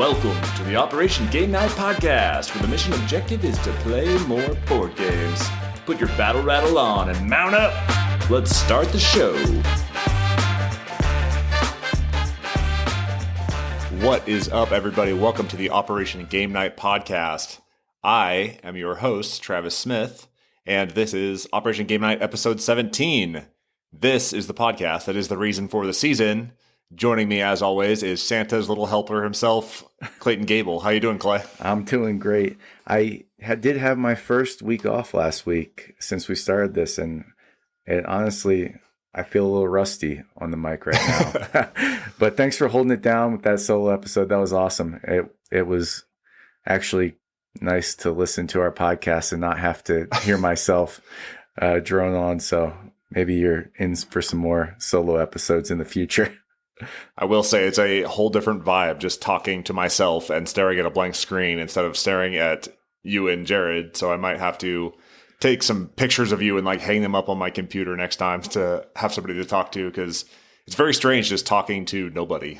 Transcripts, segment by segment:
Welcome to the Operation Game Night podcast, where the mission objective is to play more board games. Put your battle rattle on and mount up. Let's start the show. What is up, everybody? Welcome to the Operation Game Night podcast. I am your host, Travis Smith, and this is Operation Game Night episode 17. This is the podcast that is the reason for the season. Joining me, as always, is Santa's little helper himself, Clayton Gable. How you doing, Clay? I'm doing great. I did have my first week off last week since we started this, and honestly, I feel a little rusty on the mic right now. But thanks for holding it down with that solo episode. That was awesome. It was actually nice to listen to our podcast and not have to hear myself drone on. So maybe you're in for some more solo episodes in the future. I will say it's a whole different vibe just talking to myself and staring at a blank screen instead of staring at you and Jared. So I might have to take some pictures of you and hang them up on my computer next time to have somebody to talk to, because it's very strange just talking to nobody.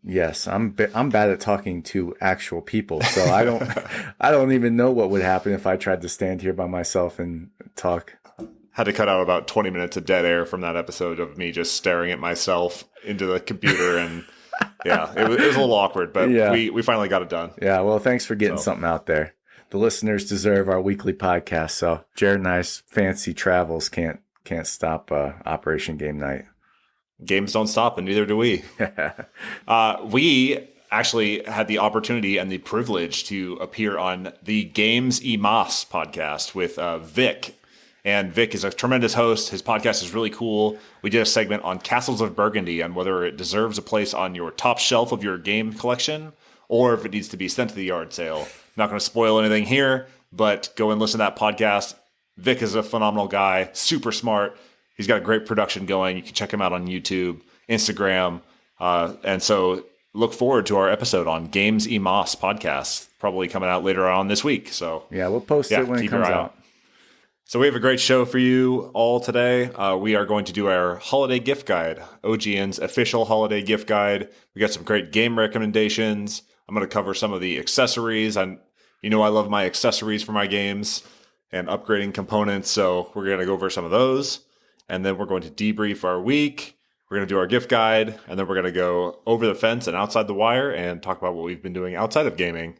Yes, I'm bad at talking to actual people, so I don't even know what would happen if I tried to stand here by myself and talk. Had to cut out about 20 minutes of dead air from that episode of me just staring at myself into the computer, and yeah, it was a little awkward, but yeah. we finally got it done. Yeah, well, thanks for getting something out there. The listeners deserve our weekly podcast, so Jared and I's fancy travels can't stop Operation Game Night. Games don't stop, and neither do we. We actually had the opportunity and the privilege to appear on the Games y Mas podcast with Vic. And Vic is a tremendous host. His podcast is really cool. We did a segment on Castles of Burgundy and whether it deserves a place on your top shelf of your game collection or if it needs to be sent to the yard sale. Not going to spoil anything here, but go and listen to that podcast. Vic is a phenomenal guy, super smart. He's got a great production going. You can check him out on YouTube, Instagram. And so look forward to our episode on Games y Mas podcast, probably coming out later on this week. So yeah, we'll post it when it comes out. So we have a great show for you all today. We are going to do our holiday gift guide, OGN's official holiday gift guide. We got some great game recommendations. I'm going to cover some of the accessories. I love my accessories for my games and upgrading components. So we're going to go over some of those. And then we're going to debrief our week. We're going to do our gift guide. And then we're going to go over the fence and outside the wire and talk about what we've been doing outside of gaming.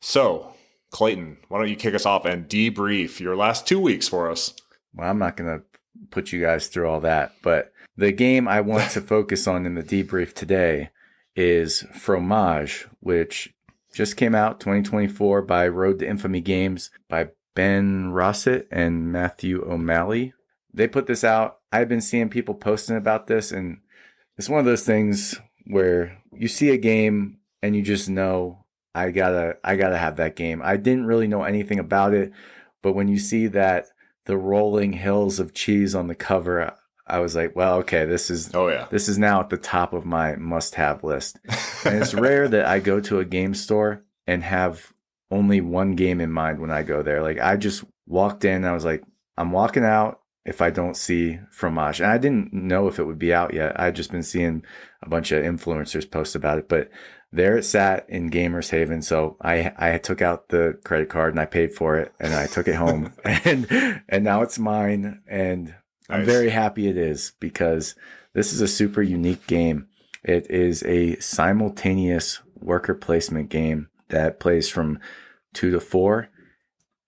So Clayton, why don't you kick us off and debrief your last 2 weeks for us? Well, I'm not going to put you guys through all that, but the game I want to focus on in the debrief today is Fromage, which just came out 2024 by Road to Infamy Games by Ben Rossett and Matthew O'Malley. They put this out. I've been seeing people posting about this, and it's one of those things where you see a game and you just know, I gotta have that game. I didn't really know anything about it, but when you see that the rolling hills of cheese on the cover, I was like, well, okay, this is now at the top of my must-have list. And it's rare that I go to a game store and have only one game in mind when I go there. I just walked in and I was like, I'm walking out if I don't see Fromage. And I didn't know if it would be out yet. I'd just been seeing a bunch of influencers post about it, but there it sat in Gamers Haven. So I took out the credit card and I paid for it and I took it home and now it's mine. And I'm very happy it is, because this is a super unique game. It is a simultaneous worker placement game that plays from 2 to 4.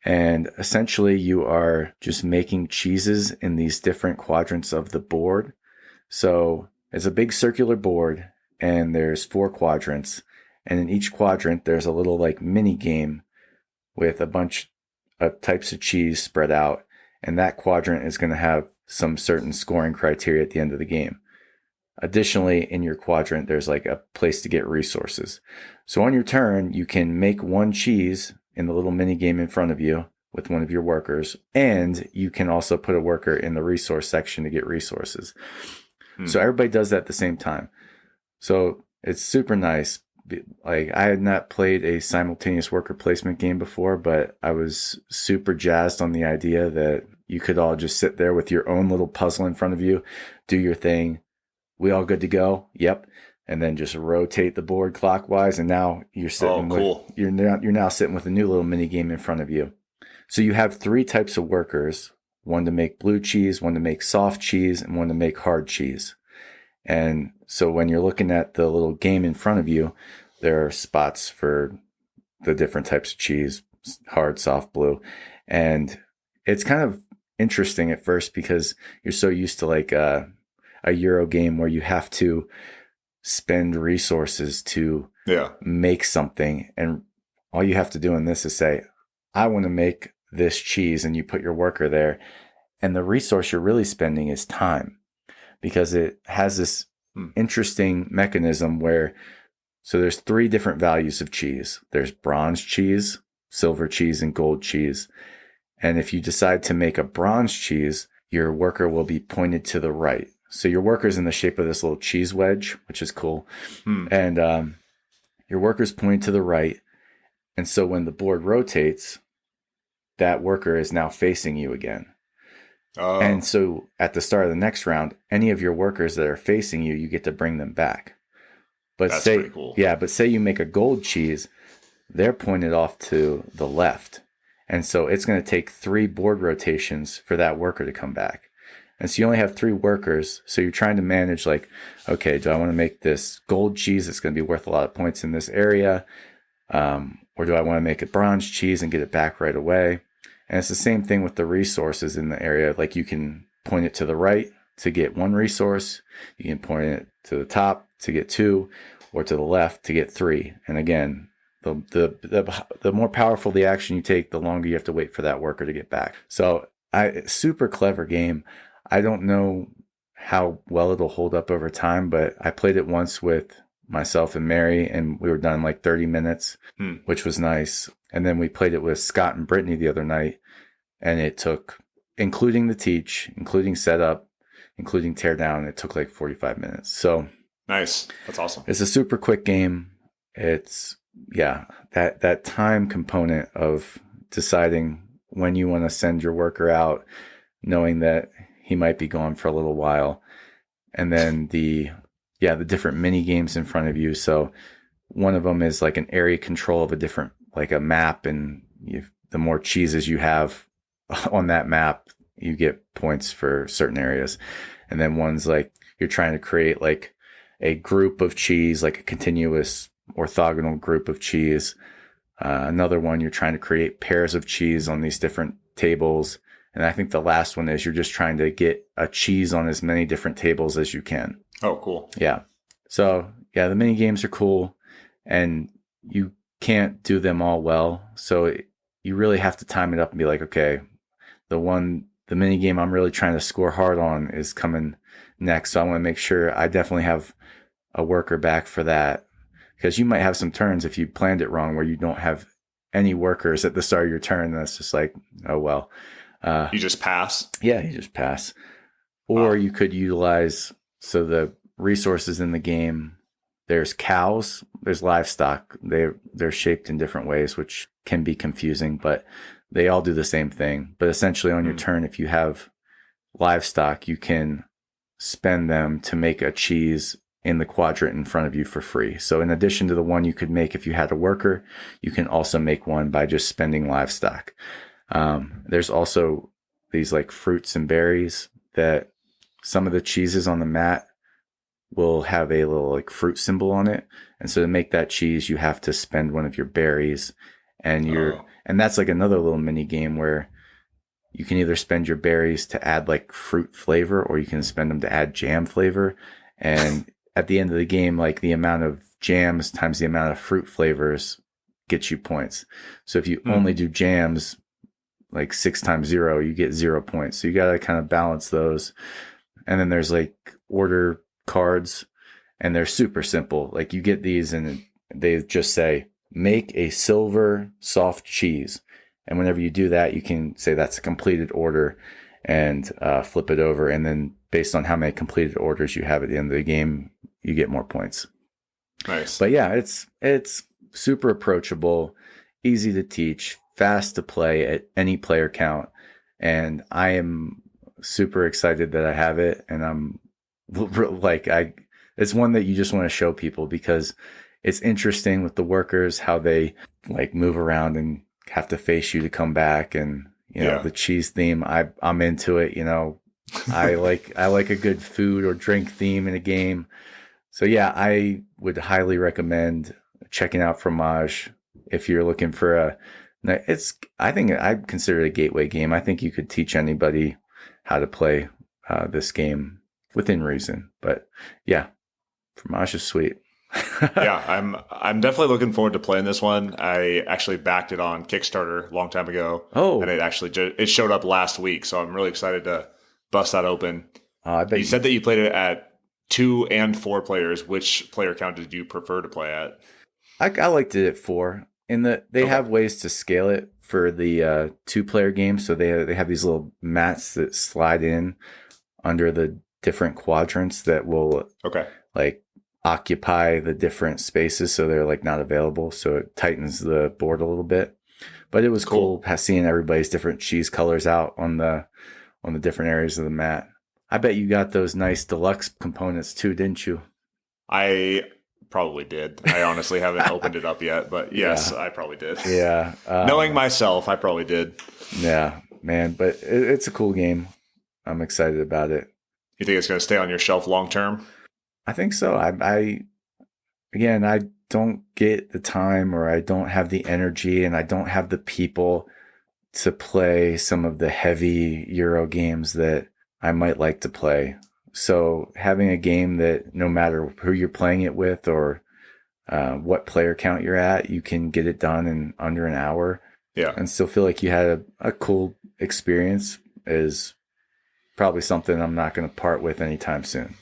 And essentially you are just making cheeses in these different quadrants of the board. So it's a big circular board and there's 4 quadrants. And in each quadrant, there's a little mini game with a bunch of types of cheese spread out. And that quadrant is going to have some certain scoring criteria at the end of the game. Additionally, in your quadrant, there's a place to get resources. So on your turn, you can make one cheese in the little mini game in front of you with one of your workers. And you can also put a worker in the resource section to get resources. So everybody does that at the same time. So it's super nice. I had not played a simultaneous worker placement game before, but I was super jazzed on the idea that you could all just sit there with your own little puzzle in front of you, do your thing. We all good to go? Yep. and then just rotate the board clockwise. And now you're sitting you're now sitting with a new little mini game in front of you. So you have 3 types of workers, one to make blue cheese, one to make soft cheese, and one to make hard cheese. And so when you're looking at the little game in front of you, there are spots for the different types of cheese, hard, soft, blue. And it's kind of interesting at first because you're so used to like a Euro game where you have to spend resources to make something. And all you have to do in this is say, I want to make this cheese, and you put your worker there. And the resource you're really spending is time, because it has this interesting mechanism where, so there's 3 different values of cheese. There's bronze cheese, silver cheese, and gold cheese. And if you decide to make a bronze cheese, your worker will be pointed to the right. So your worker's in the shape of this little cheese wedge, which is cool. And your worker's pointed to the right. And so when the board rotates, that worker is now facing you again. Oh. And so at the start of the next round, any of your workers that are facing you, you get to bring them back. But that's pretty cool. Yeah, but say you make a gold cheese, they're pointed off to the left. And so it's going to take 3 board rotations for that worker to come back. And so you only have 3 workers. So you're trying to manage like, okay, do I want to make this gold cheese that's going to be worth a lot of points in this area? Or do I want to make a bronze cheese and get it back right away? And it's the same thing with the resources in the area. Like you can point it to the right to get 1 resource. You can point it to the top to get 2, or to the left to get 3. And again, the more powerful the action you take, the longer you have to wait for that worker to get back. So super clever game. I don't know how well it'll hold up over time, but I played it once with myself and Mary, and we were done in like 30 minutes, which was nice. And then we played it with Scott and Brittany the other night, and it took, including the teach, including setup, including tear down, it took like 45 minutes. So nice. That's awesome. It's a super quick game. It's, that time component of deciding when you want to send your worker out, knowing that he might be gone for a little while. And then the different mini games in front of you. So one of them is like an area control of a different, like a map. And the more cheeses you have on that map, you get points for certain areas. And then one's like, you're trying to create like a group of cheese, like a continuous orthogonal group of cheese. Another one, you're trying to create pairs of cheese on these different tables. And I think the last one is you're just trying to get a cheese on as many different tables as you can. Oh, cool. Yeah. So the mini games are cool, and you can't do them all well. So you really have to time it up and be like, okay, the mini game I'm really trying to score hard on is coming next. So I want to make sure I definitely have a worker back for that, because you might have some turns if you planned it wrong where you don't have any workers at the start of your turn. That's just like, oh, well. You just pass? Yeah, you just pass. Or you could utilize, so the resources in the game, there's cows, there's livestock. They're shaped in different ways, which can be confusing, but they all do the same thing. But essentially on your turn, if you have livestock, you can spend them to make a cheese in the quadrant in front of you for free. So in addition to the one you could make if you had a worker, you can also make one by just spending livestock. There's also these like fruits and berries that some of the cheeses on the mat will have a little like fruit symbol on it. And so to make that cheese, you have to spend one of your berries, and and that's like another little mini game where you can either spend your berries to add like fruit flavor, or you can spend them to add jam flavor. And at the end of the game, like the amount of jams times the amount of fruit flavors gets you points. So if you only do jams, like 6 times 0, you get 0 points. So you got to kind of balance those. And then there's like order cards, and they're super simple. Like you get these and they just say, make a silver soft cheese. And whenever you do that, you can say that's a completed order and flip it over. And then based on how many completed orders you have at the end of the game, you get more points. Nice. But yeah, it's super approachable, easy to teach, fast to play at any player count. And I am super excited that I have it. And I'm like, it's one that you just want to show people because it's interesting with the workers, how they like move around and have to face you to come back. And, you know, the cheese theme, I'm into it. You know, I like a good food or drink theme in a game. So yeah, I would highly recommend checking out Fromage if you're looking for I think I'd consider it a gateway game. I think you could teach anybody how to play this game within reason. But yeah, Fromage is sweet. Yeah, I'm definitely looking forward to playing this one. I actually backed it on Kickstarter a long time ago. Oh, and it actually it showed up last week, so I'm really excited to bust that open. I bet you said that you played it at 2 and 4 players. Which player count did you prefer to play at? I liked it at 4. In that they have ways to scale it for the 2-player game, so they have these little mats that slide in under the different quadrants that will like occupy the different spaces, so they're like not available. So it tightens the board a little bit. But it was cool seeing everybody's different cheese colors out on the different areas of the mat. I bet you got those nice deluxe components too, didn't you? I probably did. I honestly haven't opened it up yet, but yes, I probably did. Yeah. Knowing myself, I probably did. Yeah, man. But it's a cool game. I'm excited about it. You think it's going to stay on your shelf long term? I think so. I don't get the time, or I don't have the energy, and I don't have the people to play some of the heavy Euro games that I might like to play. So having a game that no matter who you're playing it with or what player count you're at, you can get it done in under an hour and still feel like you had a cool experience is probably something I'm not going to part with anytime soon.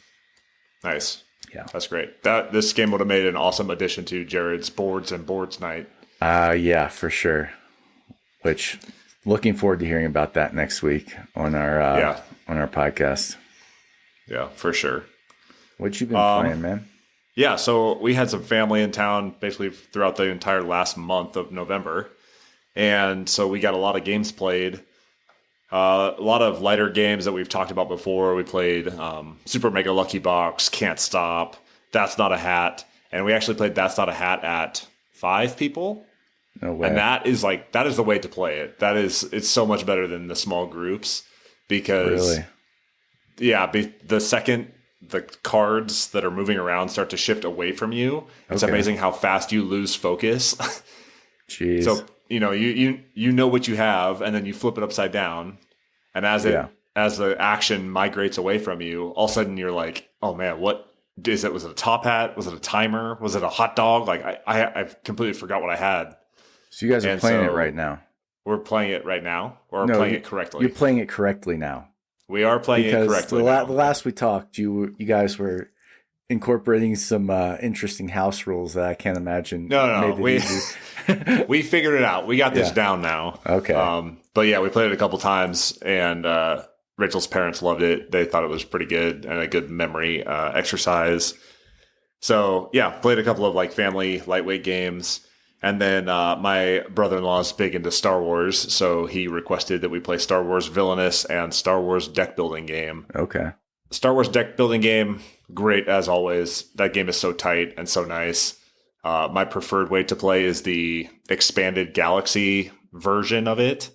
Nice. Yeah. That's great. This game would have made an awesome addition to Jared's Boards and Boards night. Yeah, for sure. Which looking forward to hearing about that next week on our podcast. Yeah, for sure. What you been playing, man? Yeah, so we had some family in town basically throughout the entire last month of November. And so we got a lot of games played. A lot of lighter games that we've talked about before. We played Super Mega Lucky Box, Can't Stop, That's Not a Hat. And we actually played That's Not a Hat at 5 people. No way. And that is the way to play it. It's so much better than the small groups because... Really? Yeah, the second the cards that are moving around start to shift away from you, it's amazing how fast you lose focus. Jeez. So, you know what you have, and then you flip it upside down, and as the action migrates away from you, all of a sudden you're like, oh man, what is it? Was it a top hat? Was it a timer? Was it a hot dog? Like I've completely forgot what I had. So you guys are playing it right now. We're playing it right now, or playing it correctly? You're playing it correctly now. We are playing it correctly. The last we talked, you guys were incorporating some interesting house rules that I can't imagine. No, we figured it out. We got this down now. Okay. But yeah, we played it a couple times, and Rachel's parents loved it. They thought it was pretty good and a good memory exercise. So yeah, played a couple of like family lightweight games. And then my brother-in-law is big into Star Wars, so he requested that we play Star Wars Villainous and Star Wars deck building game. Okay. Star Wars deck building game, great as always. That game is so tight and so nice. My preferred way to play is the expanded galaxy version of it,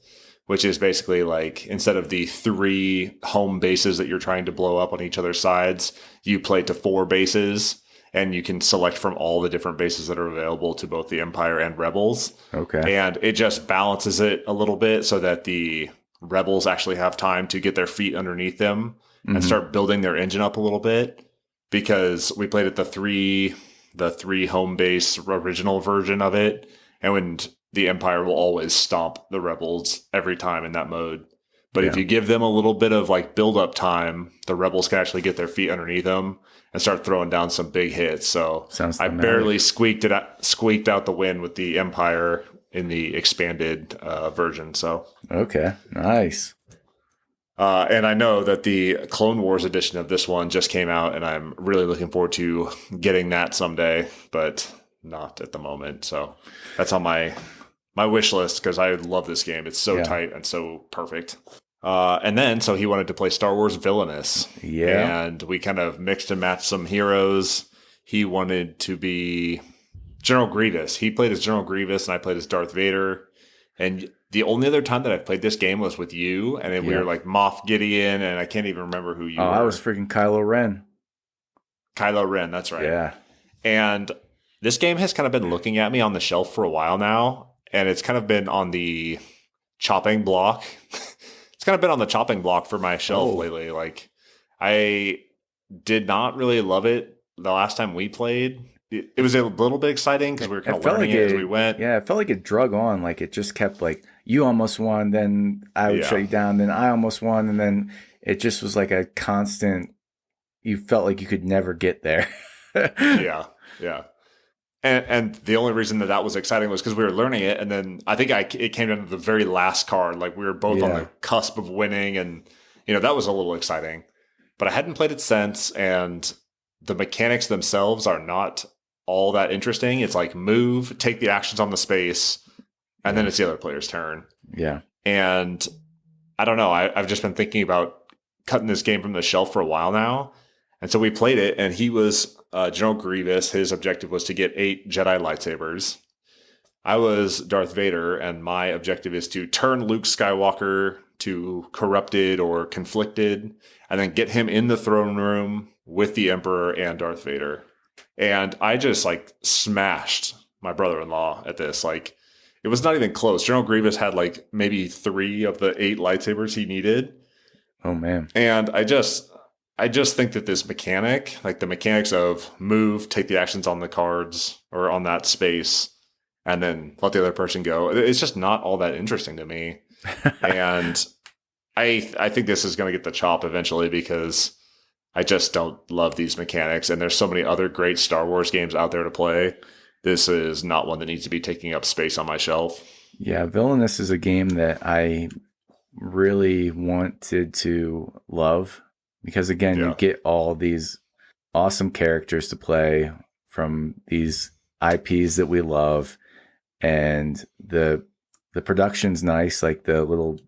which is basically like instead of the 3 home bases that you're trying to blow up on each other's sides, you play to 4 bases. And you can select from all the different bases that are available to both the Empire and Rebels. Okay. And it just balances it a little bit so that the Rebels actually have time to get their feet underneath them and start building their engine up a little bit. Because we played at the three home base original version of it. And when the Empire will always stomp the Rebels every time in that mode. But if you give them a little bit of like build up time, the Rebels can actually get their feet underneath them and start throwing down some big hits. So I barely squeaked out the win with the Empire in the expanded version. So okay, nice. And I know that the Clone Wars edition of this one just came out, and I'm really looking forward to getting that someday, but not at the moment. So that's on my wish list because I love this game. It's so tight and so perfect. And then, so he wanted to play Star Wars Villainous. Yeah. And we kind of mixed and matched some heroes. He wanted to be General Grievous. He played as General Grievous, and I played as Darth Vader. And the only other time that I've played this game was with you, and then we were like Moff Gideon, and I can't even remember who you were. I was freaking Kylo Ren. Kylo Ren, that's right. Yeah. And this game has kind of been looking at me on the shelf for a while now, and it's kind of been on the chopping block. It's kind of been on the chopping block for my shelf lately. Like, I did not really love it the last time we played. It was a little bit exciting because we were kind of learning it as we went. Yeah, it felt like it drug on. Like, it just kept like, you almost won, then I would shut you down, then I almost won, and then it just was like a constant, you felt like you could never get there. Yeah. And the only reason that was exciting was because we were learning it, and then I think it came down to the very last card. Like, we were both on the cusp of winning, and that was a little exciting. But I hadn't played it since, and the mechanics themselves are not all that interesting. It's like move, take the actions on the space, and then it's the other player's turn. Yeah. And I don't know. I've just been thinking about cutting this game from the shelf for a while now. And so we played it, and he was General Grievous. His objective was to get 8 Jedi lightsabers. I was Darth Vader, and my objective is to turn Luke Skywalker to corrupted or conflicted, and then get him in the throne room with the Emperor and Darth Vader. And I just like smashed my brother-in-law at this. Like, it was not even close. General Grievous had like maybe 3 of the 8 lightsabers he needed. Oh man. And I just think that this mechanic, like the mechanics of move, take the actions on the cards or on that space, and then let the other person go, it's just not all that interesting to me. And I think this is going to get the chop eventually because I just don't love these mechanics. And there's so many other great Star Wars games out there to play. This is not one that needs to be taking up space on my shelf. Yeah, Villainous is a game that I really wanted to love because, again, you get all these awesome characters to play from these IPs that we love, and the production's nice, like the little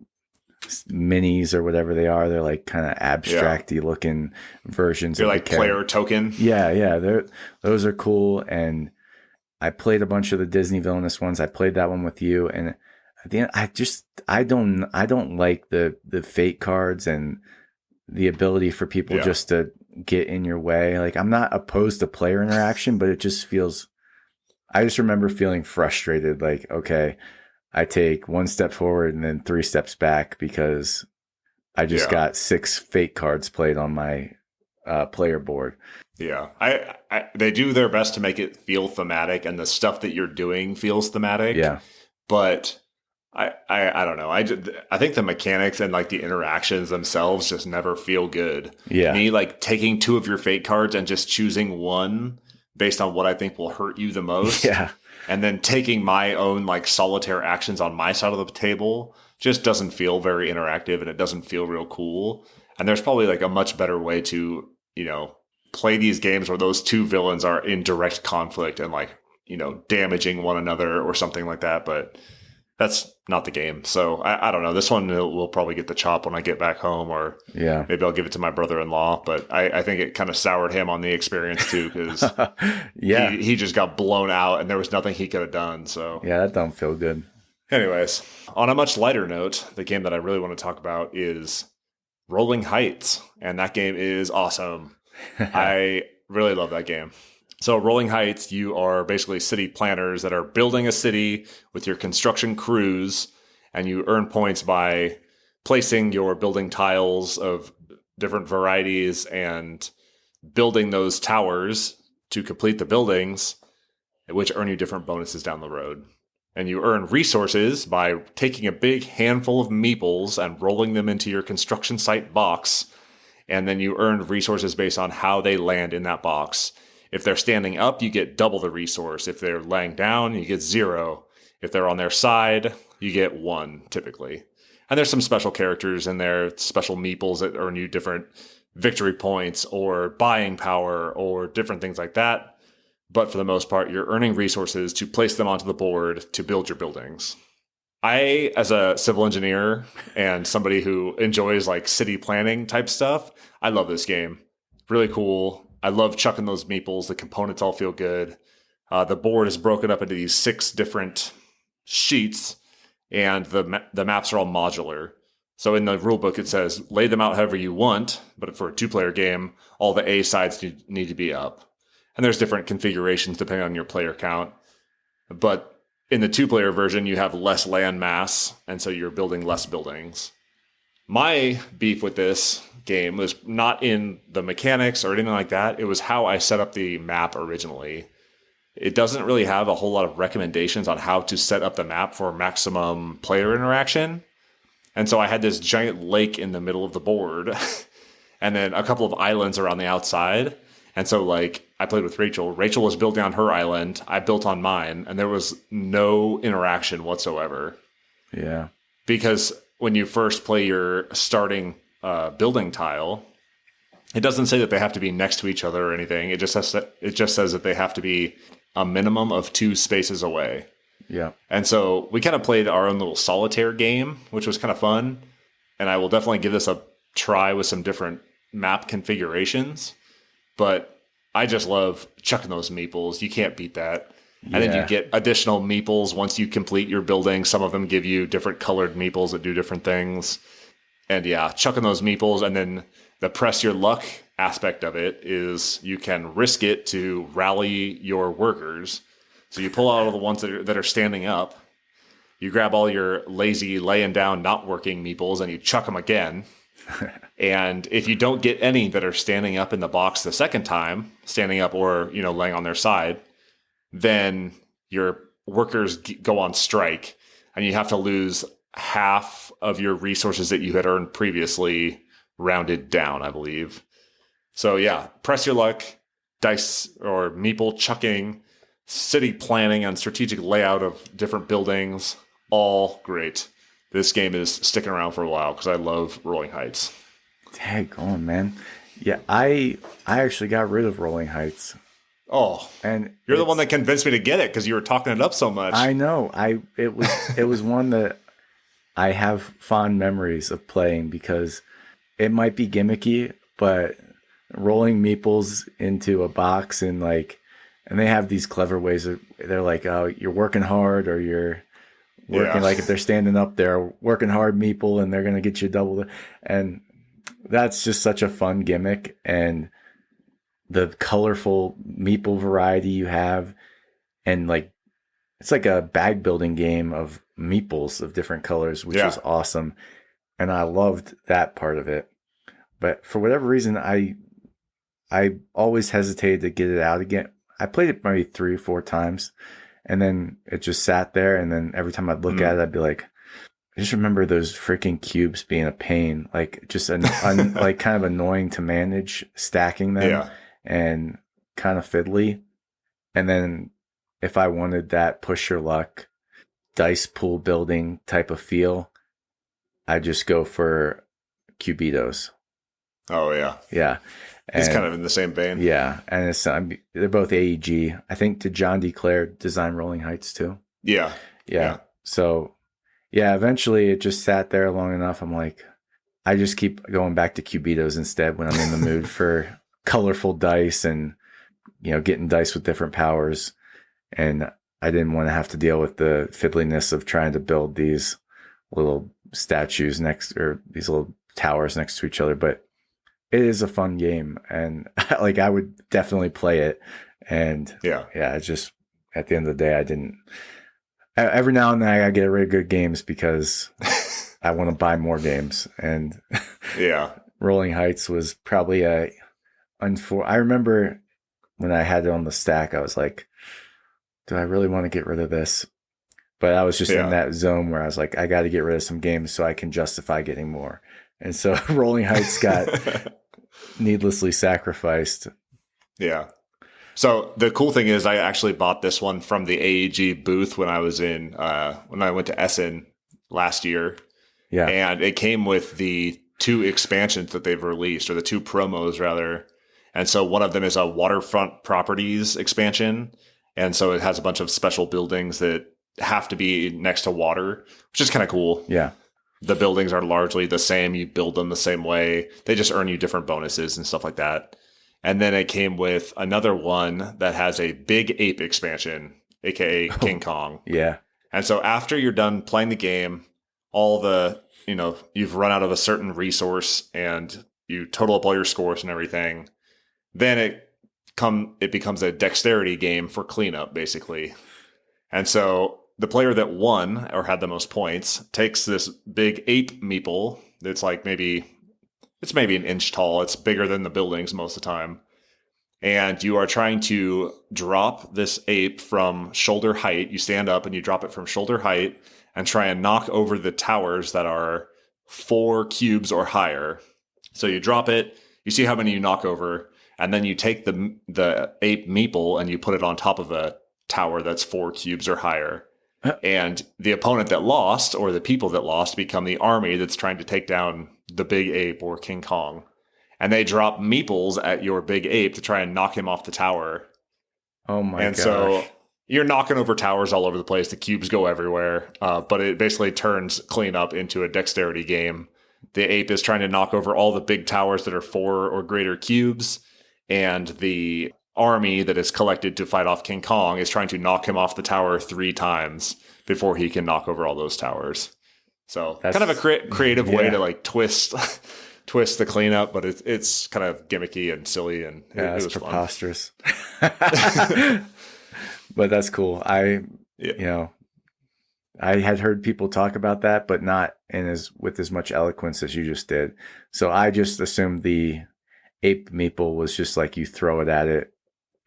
minis or whatever they are. They're like kind of abstract-y looking versions. They're like player token. Yeah. Those are cool. And I played a bunch of the Disney Villainous ones. I played that one with you, and at the end, I don't like the fate cards and the ability for people just to get in your way. Like, I'm not opposed to player interaction, but it just feels. I just remember feeling frustrated. Like, okay, I take 1 step forward and then 3 steps back because I just got 6 fate cards played on my player board. Yeah, they do their best to make it feel thematic, and the stuff that you're doing feels thematic. Yeah, but I don't know. I think the mechanics and like the interactions themselves just never feel good. Yeah, me like taking 2 of your fate cards and just choosing one based on what I think will hurt you the most. Yeah. And then taking my own like solitaire actions on my side of the table just doesn't feel very interactive, and it doesn't feel real cool. And there's probably like a much better way to, play these games where those 2 villains are in direct conflict and like, damaging one another or something like that. But that's not the game. So I don't know. This one will probably get the chop when I get back home, or maybe I'll give it to my brother-in-law. But I think it kind of soured him on the experience too, because he just got blown out and there was nothing he could have done. So yeah, that don't feel good. Anyways, on a much lighter note, the game that I really want to talk about is Rolling Heights, and that game is awesome. I really love that game. So Rolling Heights, you are basically city planners that are building a city with your construction crews, and you earn points by placing your building tiles of different varieties and building those towers to complete the buildings, which earn you different bonuses down the road. And you earn resources by taking a big handful of meeples and rolling them into your construction site box, and then you earn resources based on how they land in that box. If they're standing up, you get double the resource. If they're laying down, you get 0. If they're on their side, you get 1, typically. And there's some special characters in there, special meeples that earn you different victory points or buying power or different things like that. But for the most part, you're earning resources to place them onto the board to build your buildings. I, as a civil engineer and somebody who enjoys like city planning type stuff, I love this game. Really cool. I love chucking those meeples. The components all feel good. The board is broken up into these 6 different sheets, and the maps are all modular. So in the rule book, it says lay them out however you want, but for a 2-player game, all the A sides need to be up. And there's different configurations depending on your player count. But in the 2-player version, you have less land mass, and so you're building less buildings. My beef with this game was not in the mechanics or anything like that. It was how I set up the map originally. It doesn't really have a whole lot of recommendations on how to set up the map for maximum player interaction. And so I had this giant lake in the middle of the board and then a couple of islands around the outside. And so, like, I played with Rachel. Rachel was building on her island. I built on mine, and there was no interaction whatsoever. Yeah. Because when you first play your starting building tile, it doesn't say that they have to be next to each other or anything. It just says that they have to be a minimum of 2 spaces away. Yeah. And so we kind of played our own little solitaire game, which was kind of fun. And I will definitely give this a try with some different map configurations. But I just love chucking those meeples. You can't beat that. And then you get additional meeples once you complete your building. Some of them give you different colored meeples that do different things. And yeah, chucking those meeples. And then the press your luck aspect of it is you can risk it to rally your workers. So you pull out all the ones that are standing up. You grab all your lazy, laying down, not working meeples, and you chuck them again. And if you don't get any that are standing up in the box the second time, standing up or, laying on their side, then your workers go on strike and you have to lose half of your resources that you had earned previously, rounded down, I believe. So yeah, press your luck, dice or meeple-chucking, city planning and strategic layout of different buildings, all great. This game is sticking around for a while because I love Rolling Heights. Daggone, man. Yeah, I actually got rid of Rolling Heights. Oh, and you're the one that convinced me to get it because you were talking it up so much. I know. It was one that I have fond memories of playing because it might be gimmicky, but rolling meeples into a box and they have these clever ways of, they're like, oh, you're working hard or you're working, like if they're standing up there, working hard meeple and they're going to get you double. And that's just such a fun gimmick. And the colorful meeple variety you have. And it's like a bag building game of meeples of different colors, which is awesome. And I loved that part of it. But for whatever reason, I always hesitated to get it out again. I played it maybe 3 or 4 times, and then it just sat there. And then every time I'd look at it, I'd be like, I just remember those freaking cubes being a pain, just like kind of annoying to manage, stacking them and kind of fiddly. And then if I wanted that push your luck, dice pool building type of feel, I'd just go for Cubitos. Oh, yeah. Yeah. It's kind of in the same vein. Yeah. And they're both AEG. I think did John DeClaire design Rolling Heights too? Yeah. So, yeah, eventually it just sat there long enough. I'm like, I just keep going back to Cubitos instead when I'm in the mood for colorful dice and, getting dice with different powers. And I didn't want to have to deal with the fiddliness of trying to build these little statues or these little towers next to each other. But it is a fun game, and I would definitely play it. And it's just at the end of the day, I didn't. Every now and then, I gotta get rid of good games because I want to buy more games. And Rolling Heights was probably I remember when I had it on the stack, I was like, "Do I really want to get rid of this?" But I was just in that zone where I was like, "I got to get rid of some games so I can justify getting more." And so Rolling Heights got needlessly sacrificed. Yeah. So the cool thing is I actually bought this one from the AEG booth when I was when I went to Essen last year. Yeah. And it came with the 2 expansions that they've released, or the 2 promos rather. And so one of them is a waterfront properties expansion. And so it has a bunch of special buildings that have to be next to water, which is kind of cool. Yeah. The buildings are largely the same. You build them the same way. They just earn you different bonuses and stuff like that. And then it came with another one that has a big ape expansion, aka King Kong. Yeah. And so after you're done playing the game, you've run out of a certain resource and you total up all your scores and everything, then it becomes a dexterity game for cleanup, basically. And so the player that won or had the most points takes this big ape meeple. It's maybe an inch tall. It's bigger than the buildings most of the time. And you are trying to drop this ape from shoulder height. You stand up and you drop it from shoulder height and try and knock over the towers that are 4 cubes or higher. So you drop it, you see how many you knock over, and then you take the ape meeple and you put it on top of a tower that's 4 cubes or higher. And the opponent that lost, or the people that lost, become the army that's trying to take down the big ape or King Kong. And they drop meeples at your big ape to try and knock him off the tower. Oh my gosh. And so you're knocking over towers all over the place. The cubes go everywhere. But it basically turns cleanup into a dexterity game. The ape is trying to knock over all the big towers that are 4 or greater cubes. And the army that is collected to fight off King Kong is trying to knock him off the tower 3 times before he can knock over all those towers. So that's kind of a creative way to like twist the cleanup, but it's kind of gimmicky and silly, and it was preposterous. But that's cool. I had heard people talk about that, but not with as much eloquence as you just did. So I just assumed the ape meeple was just like you throw it at it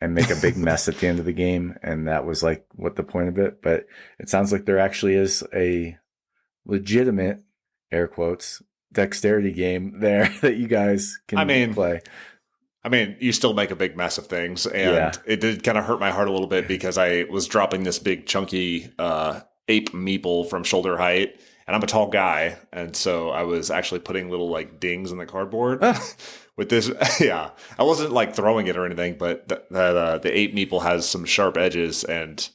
and make a big mess at the end of the game, and that was like what the point of it. But it sounds like there actually is a legitimate, air quotes, dexterity game there that you guys can play. I mean, you still make a big mess of things, and it did kind of hurt my heart a little bit because I was dropping this big chunky ape meeple from shoulder height, and I'm a tall guy, and so I was actually putting little like dings in the cardboard with this. Yeah, I wasn't like throwing it or anything, but the ape meeple has some sharp edges, and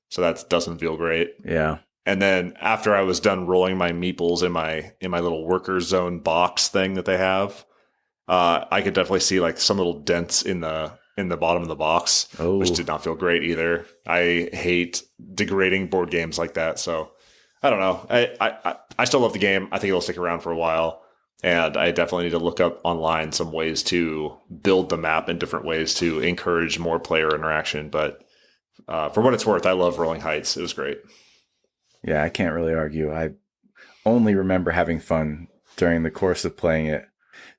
so that doesn't feel great. Yeah. And then after I was done rolling my meeples in my little worker zone box thing that they have, I could definitely see like some little dents in the bottom of the box, which did not feel great either. I hate degrading board games like that. So I don't know. I still love the game. I think it'll stick around for a while. And I definitely need to look up online some ways to build the map in different ways to encourage more player interaction. But for what it's worth, I love Rolling Heights. It was great. Yeah, I can't really argue. I only remember having fun during the course of playing it.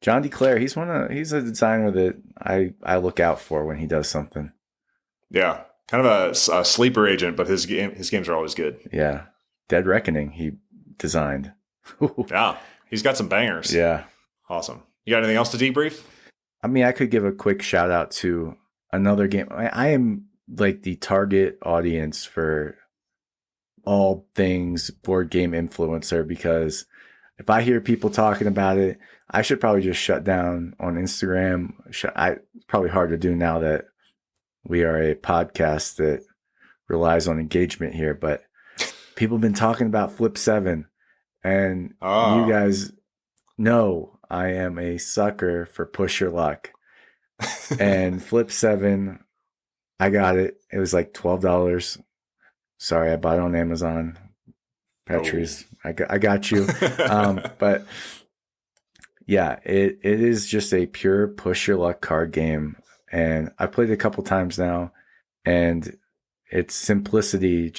John DeClaire, he's a designer that I look out for when he does something. Yeah, kind of a sleeper agent, but his games are always good. Yeah, Dead Reckoning he designed. Yeah, he's got some bangers. Yeah, awesome. You got anything else to debrief? I mean, I could give a quick shout out to another game. I am like the target audience for all things board game influencer, because if I hear people talking about it, I should probably just shut down on Instagram. It's probably hard to do now that we are a podcast that relies on engagement here, but people have been talking about Flip 7, and you guys know I am a sucker for push your luck. And Flip 7, I got it. It was like $12. Sorry, I bought it on Amazon. Petrus, I got you. But yeah, it is just a pure push your luck card game. And I've played it a couple times now, and its simplicity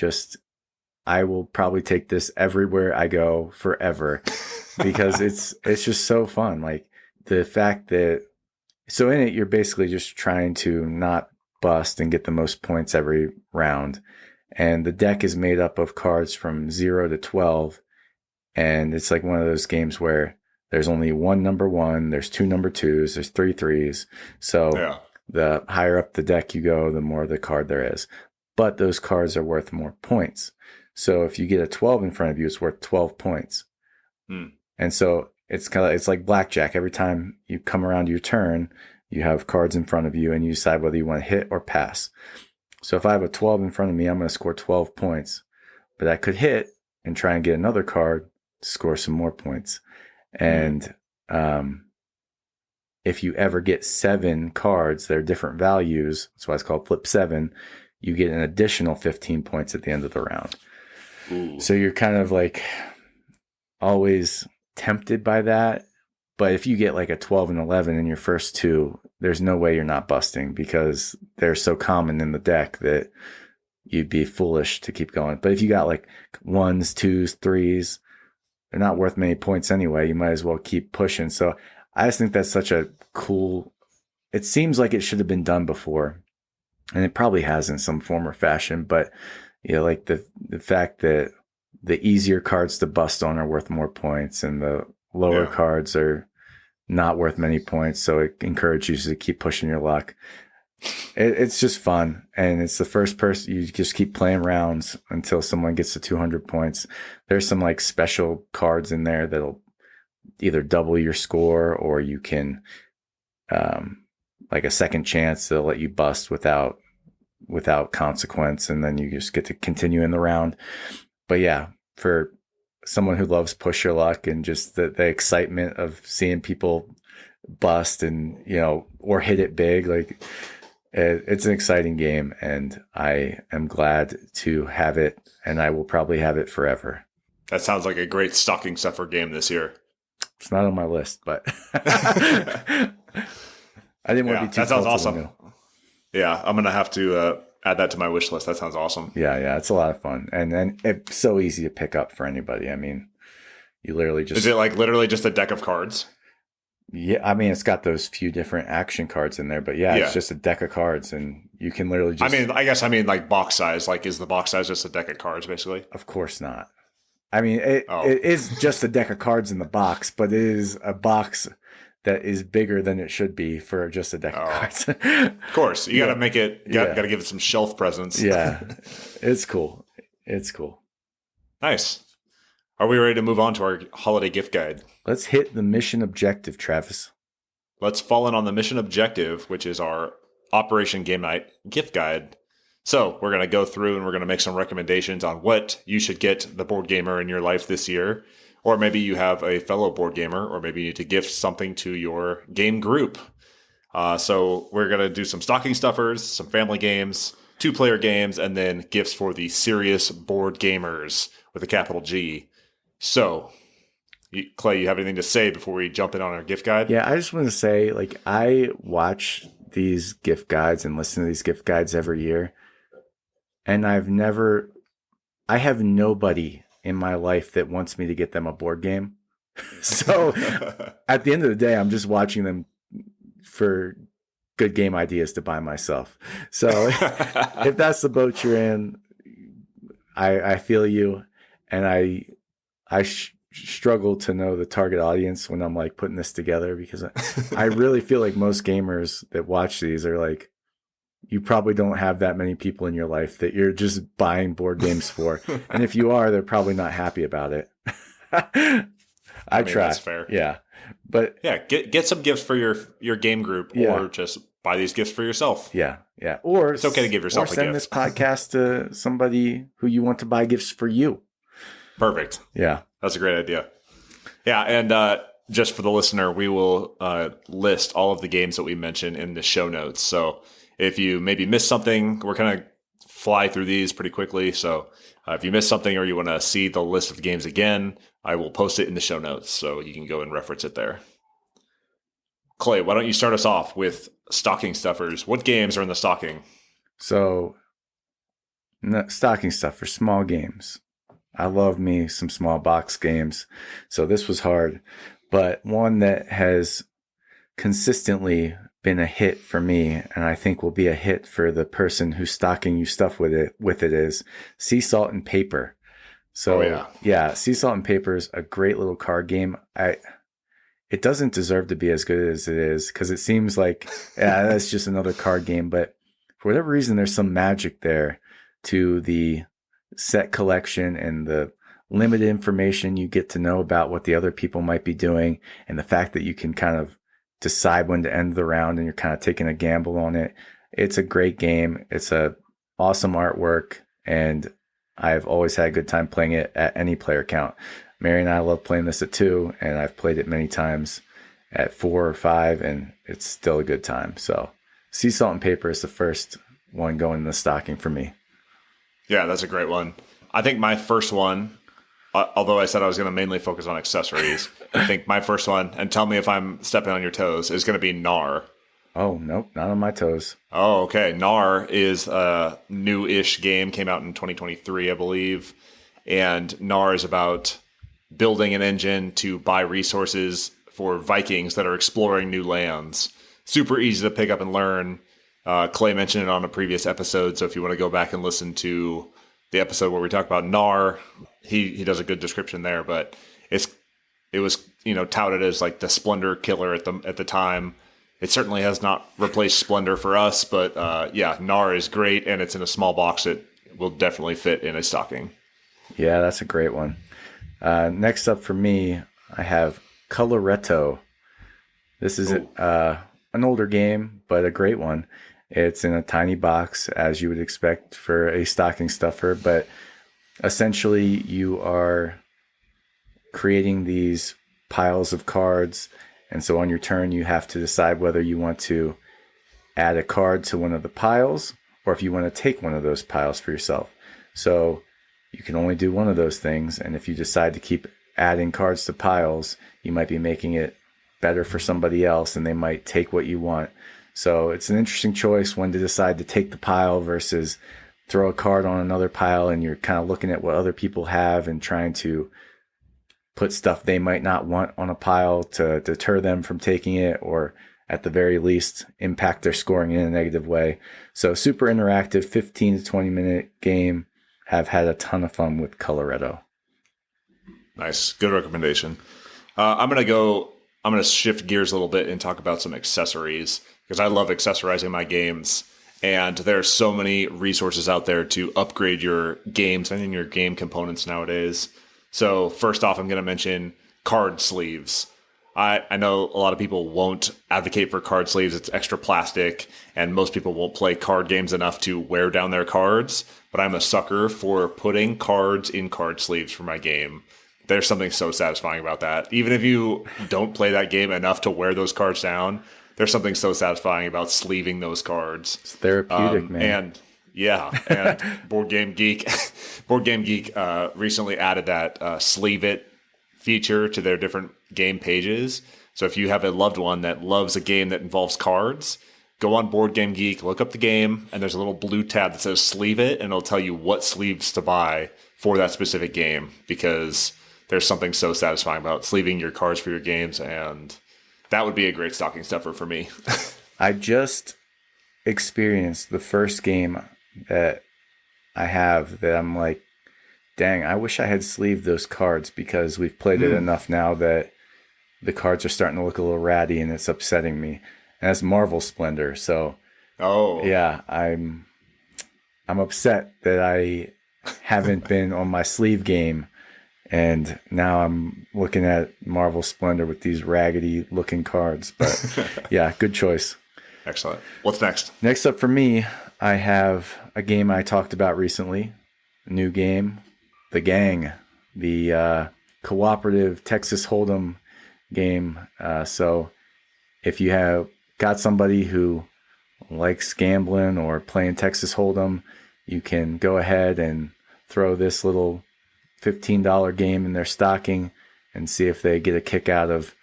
I will probably take this everywhere I go forever because it's just so fun. Like the fact that, so in it, you're basically just trying to not bust and get the most points every round. And the deck is made up of cards from 0 to 12. And it's like one of those games where there's only one number 1, there's 2 number 2s, there's 3 3s. So the higher up the deck you go, the more the card there is. But those cards are worth more points. So if you get a 12 in front of you, it's worth 12 points. And so it's like blackjack. Every time you come around your turn, you have cards in front of you and you decide whether you want to hit or pass. So if I have a 12 in front of me, I'm going to score 12 points. but I could hit and try and get another card to score some more points. And if you ever get 7 cards, they're different values. That's why it's called flip 7. You get an additional 15 points at the end of the round. Ooh. So you're kind of like always tempted by that. But if you get like a 12 and 11 in your first 2, there's no way you're not busting because they're so common in the deck that you'd be foolish to keep going. But if you got like 1s, 2s, 3s, they're not worth many points anyway. You might as well keep pushing. So I just think that's such a cool, it seems like it should have been done before. And it probably has in some form or fashion. But, you know, like the fact that the easier cards to bust on are worth more points and the lower cards are not worth many points. So it encourages you to keep pushing your luck. It's just fun. And it's the first person, you just keep playing rounds until someone gets to 200 points. There's some like special cards in there that'll either double your score or you can, like a second chance they'll let you bust without consequence. And then you just get to continue in the round. But yeah, for someone who loves push your luck and just the excitement of seeing people bust and, you know, or hit it big, like it's an exciting game and I am glad to have it and I will probably have it forever. That sounds like a great stocking stuffer game this year. It's not on my list, but I didn't want to be too. That sounds awesome. Yeah, I'm gonna have to add that to my wish list. That sounds awesome. Yeah, it's a lot of fun, and then it's so easy to pick up for anybody. I mean, you literally just— Is it like literally just a deck of cards? Yeah, I mean, it's got those few different action cards in there, but it's just a deck of cards, and you can literally just— I mean like box size. Like, is the box size just a deck of cards, basically? Of course not. I mean, it is just a deck of cards in the box, but it is a box that is bigger than it should be for just a deck of cards. Of course. You got to make it, got to give it some shelf presence. Yeah. It's cool. It's cool. Nice. Are we ready to move on to our holiday gift guide? Let's hit the mission objective, Travis. Let's fall in on the mission objective, which is our Operation Game Night gift guide. So we're going to go through and we're going to make some recommendations on what you should get the board gamer in your life this year. Or maybe you have a fellow board gamer, or maybe you need to gift something to your game group. So we're going to do some stocking stuffers, some family games, 2-player games, and then gifts for the serious board gamers with a capital G. So, Clay, you have anything to say before we jump in on our gift guide? Yeah, I just want to say, like, I watch these gift guides and listen to these gift guides every year. And I have nobody in my life that wants me to get them a board game. So at the end of the day, I'm just watching them for good game ideas to buy myself. So if that's the boat you're in, I feel you. And I struggle to know the target audience when I'm like putting this together, because I really feel like most gamers that watch these are like, you probably don't have that many people in your life that you're just buying board games for. And if you are, they're probably not happy about it. I mean, try. That's fair. Yeah. But yeah, get some gifts for your game group, or just buy these gifts for yourself. Yeah. Yeah. Or it's okay to give yourself a gift. Or send this podcast to somebody who you want to buy gifts for you. Perfect. Yeah. That's a great idea. Yeah. And just for the listener, we will list all of the games that we mentioned in the show notes. So if you maybe missed something, we're going to fly through these pretty quickly. So if you missed something or you want to see the list of games again, I will post it in the show notes so you can go and reference it there. Clay, why don't you start us off with stocking stuffers? What games are in the stocking? So, stocking stuffers, small games. I love me some small box games. So this was hard, but one that has consistently been a hit for me, and I think will be a hit for the person who's stocking you stuff with it is Sea Salt and Paper. So Sea Salt and Paper is a great little card game. It doesn't deserve to be as good as it is, because it seems like that's just another card game, but for whatever reason there's some magic there to the set collection and the limited information you get to know about what the other people might be doing, and the fact that you can kind of decide when to end the round and you're kind of taking a gamble on it. It's a great game. It's a awesome artwork, and I've always had a good time playing it at any player count. Mary and I love playing this at 2, and I've played it many times at 4 or 5, and it's still a good time. So Sea Salt and Paper is the first one going in the stocking for me. Yeah, that's a great one. I think my first one, although I said I was going to mainly focus on accessories, I think my first one, and tell me if I'm stepping on your toes, is going to be Gnar. Oh, nope, not on my toes. Oh, okay. Gnar is a new-ish game, came out in 2023, I believe. And Gnar is about building an engine to buy resources for Vikings that are exploring new lands. Super easy to pick up and learn. Clay mentioned it on a previous episode, so if you want to go back and listen to the episode where we talk about Gnar, he does a good description there. But it was touted as like the Splendor killer at the time. It certainly has not replaced Splendor for us, but Gnar is great, and it's in a small box that will definitely fit in a stocking. Yeah, that's a great one. Next up for me, I have Coloretto. This is an older game, but a great one. It's in a tiny box, as you would expect for a stocking stuffer, but essentially you are creating these piles of cards, and so on your turn you have to decide whether you want to add a card to one of the piles or if you want to take one of those piles for yourself. So you can only do one of those things, and if you decide to keep adding cards to piles, you might be making it better for somebody else and they might take what you want. So it's an interesting choice when to decide to take the pile versus throw a card on another pile, and you're kind of looking at what other people have and trying to put stuff they might not want on a pile to deter them from taking it, or at the very least impact their scoring in a negative way. So super interactive, 15 to 20 minute game. Have had a ton of fun with Coloretto. Nice. Good recommendation. I'm going to shift gears a little bit and talk about some accessories, because I love accessorizing my games. And there are so many resources out there to upgrade your games and in your game components nowadays. So first off, I'm going to mention card sleeves. I know a lot of people won't advocate for card sleeves. It's extra plastic, and most people won't play card games enough to wear down their cards. But I'm a sucker for putting cards in card sleeves for my game. There's something so satisfying about that. Even if you don't play that game enough to wear those cards down, there's something so satisfying about sleeving those cards. It's therapeutic, man. And Board Game Geek recently added that sleeve it feature to their different game pages. So if you have a loved one that loves a game that involves cards, go on Board Game Geek, look up the game, and there's a little blue tab that says sleeve it, and it'll tell you what sleeves to buy for that specific game, because there's something so satisfying about sleeving your cards for your games, and that would be a great stocking stuffer for me. I just experienced the first game that I have that I'm like, dang, I wish I had sleeved those cards, because we've played it enough now that the cards are starting to look a little ratty and it's upsetting me. And that's Marvel Splendor. So, yeah, I'm upset that I haven't been on my sleeve game, and now I'm looking at Marvel Splendor with these raggedy looking cards. But yeah, good choice. Excellent. What's next? Next up for me, I have a game I talked about recently, a new game, The Gang, the cooperative Texas Hold'em game. So if you have got somebody who likes gambling or playing Texas Hold'em, you can go ahead and throw this little $15 game in their stocking and see if they get a kick out of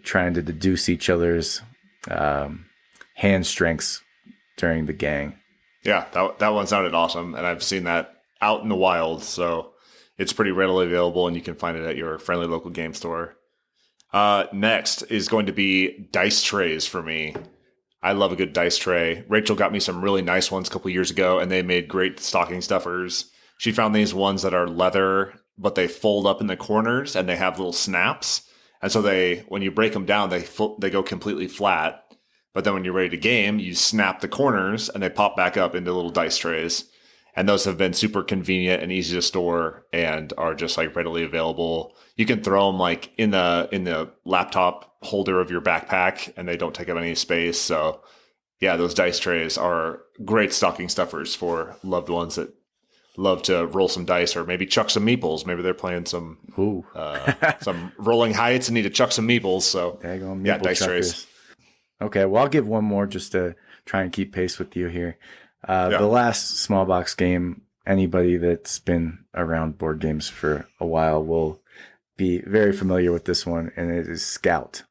trying to deduce each other's hand strengths during the gang. Yeah, that one sounded awesome, and I've seen that out in the wild, so it's pretty readily available, and you can find it at your friendly local game store. Next is going to be dice trays for me. I love a good dice tray. Rachel got me some really nice ones a couple years ago, and they made great stocking stuffers. She found these ones that are leather, but they fold up in the corners, and they have little snaps. And so when you break them down, they go completely flat. But then when you're ready to game, you snap the corners, and they pop back up into little dice trays. And those have been super convenient and easy to store, and are just like readily available. You can throw them like in the laptop holder of your backpack, and they don't take up any space. So yeah, those dice trays are great stocking stuffers for loved ones that love to roll some dice or maybe chuck some meeples. Maybe they're playing some some rolling heights and need to chuck some meeples. So meeple dice chuckers. trays. Okay, well, I'll give one more just to try and keep pace with you here. The last small box game, anybody that's been around board games for a while will be very familiar with this one, and it is Scout.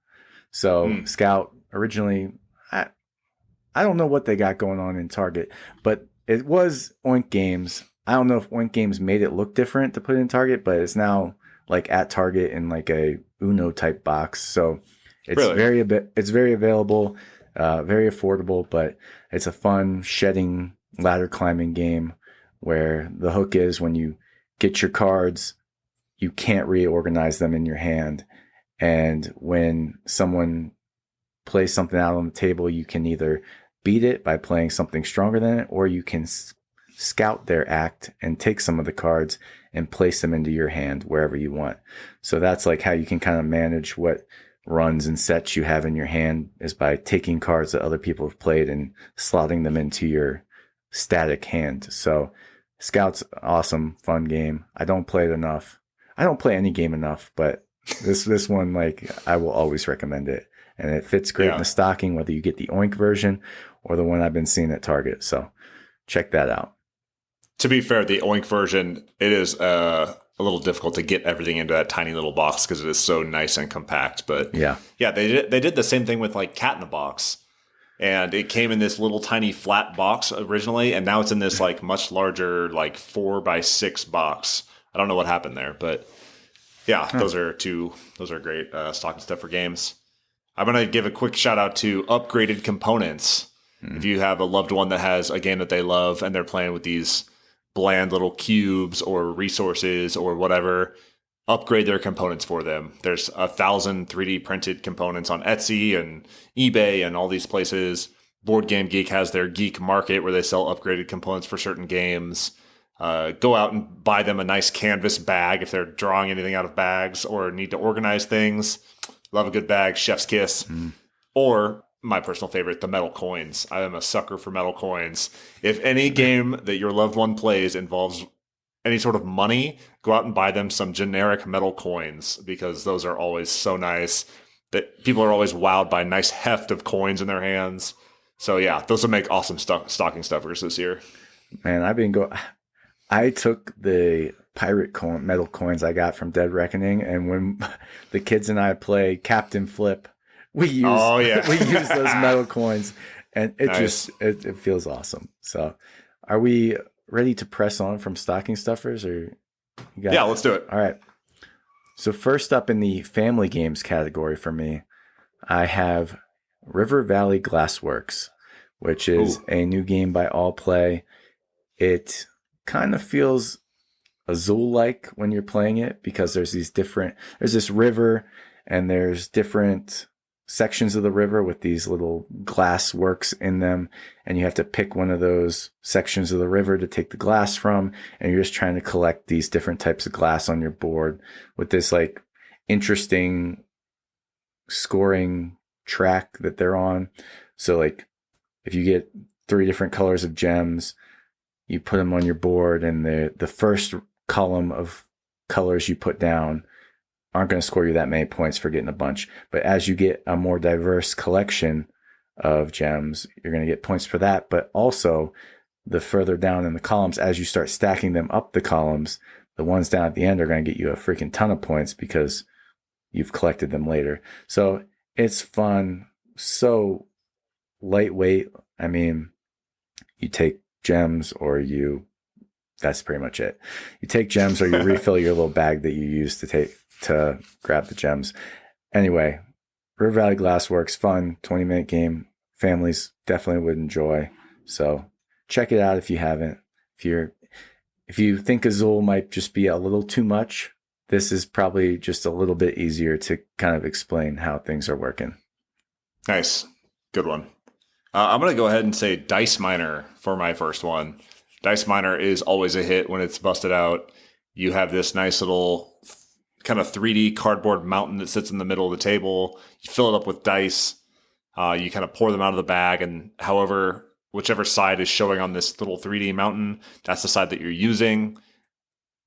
So Scout originally, I don't know what they got going on in Target, but it was Oink Games. I don't know if Oink Games made it look different to put in Target, but it's now like at Target in like a Uno type box. So it's it's very available, very affordable, but it's a fun shedding ladder climbing game where the hook is when you get your cards, you can't reorganize them in your hand. And when someone plays something out on the table, you can either beat it by playing something stronger than it, or you can scout their act and take some of the cards and place them into your hand wherever you want. So that's like how you can kind of manage what runs and sets you have in your hand, is by taking cards that other people have played and slotting them into your static hand. So Scout's awesome, fun game. I don't play it enough. I don't play any game enough, but this one, like, I will always recommend it. And it fits great in the stocking, whether you get the Oink version or the one I've been seeing at Target. So check that out. To be fair, the Oink version, it is a little difficult to get everything into that tiny little box because it is so nice and compact. But they did the same thing with like Cat in the Box. And it came in this little tiny flat box originally, and now it's in this like much larger, like 4x6 box. I don't know what happened there, but those are great stocking stuff for games. I'm going to give a quick shout out to Upgraded Components. If you have a loved one that has a game that they love and they're playing with these bland little cubes or resources or whatever, upgrade their components for them. There's 1,000 3D printed components on Etsy and eBay and all these places. Board Game Geek has their Geek Market where they sell upgraded components for certain games. Go out and buy them a nice canvas bag if they're drawing anything out of bags or need to organize things. Love a good bag, chef's kiss. Or my personal favorite, the metal coins. I am a sucker for metal coins. If any game that your loved one plays involves any sort of money, go out and buy them some generic metal coins, because those are always so nice that people are always wowed by a nice heft of coins in their hands. So those will make awesome stocking stuffers this year. Man, I took the pirate metal coins I got from Dead Reckoning, and when the kids and I play Captain Flip, we use those metal coins, and it feels awesome. So, are we ready to press on from stocking stuffers, or let's do it. All right. So first up in the family games category for me, I have River Valley Glassworks, which is a new game by All Play. It kind of feels Azul-like when you're playing it, because there's this river, and there's different sections of the river with these little glass works in them, and you have to pick one of those sections of the river to take the glass from, and you're just trying to collect these different types of glass on your board with this like interesting scoring track that they're on. So like if you get 3 different colors of gems, you put them on your board, and the first column of colors you put down aren't going to score you that many points for getting a bunch. But as you get a more diverse collection of gems, you're going to get points for that. But also, the further down in the columns, as you start stacking them up the columns, the ones down at the end are going to get you a freaking ton of points because you've collected them later. So it's fun, so lightweight. I mean, you take gems that's pretty much it. You take gems, or you refill your little bag that you use to grab the gems. Anyway, River Valley Glassworks, fun, 20-minute game. Families definitely would enjoy. So check it out if you haven't. If you think Azul might just be a little too much, this is probably just a little bit easier to kind of explain how things are working. Nice. Good one. I'm going to go ahead and say Dice Miner for my first one. Dice Miner is always a hit when it's busted out. You have this nice little kind of 3D cardboard mountain that sits in the middle of the table. You fill it up with dice. You kind of pour them out of the bag, and however whichever side is showing on this little 3D mountain, that's the side that you're using.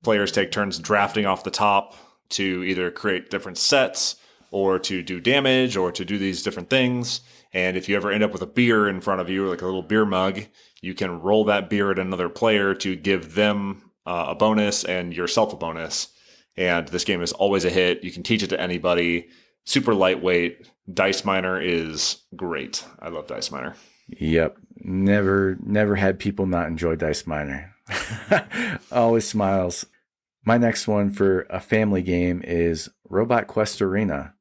Players take turns drafting off the top to either create different sets or to do damage or to do these different things. And if you ever end up with a beer in front of you, like a little beer mug, you can roll that beer at another player to give them a bonus and yourself a bonus. And this game is always a hit. You can teach it to anybody. Super lightweight. Dice Miner is great. I love Dice Miner. Yep. Never had people not enjoy Dice Miner. Always smiles. My next one for a family game is Robot Quest Arena.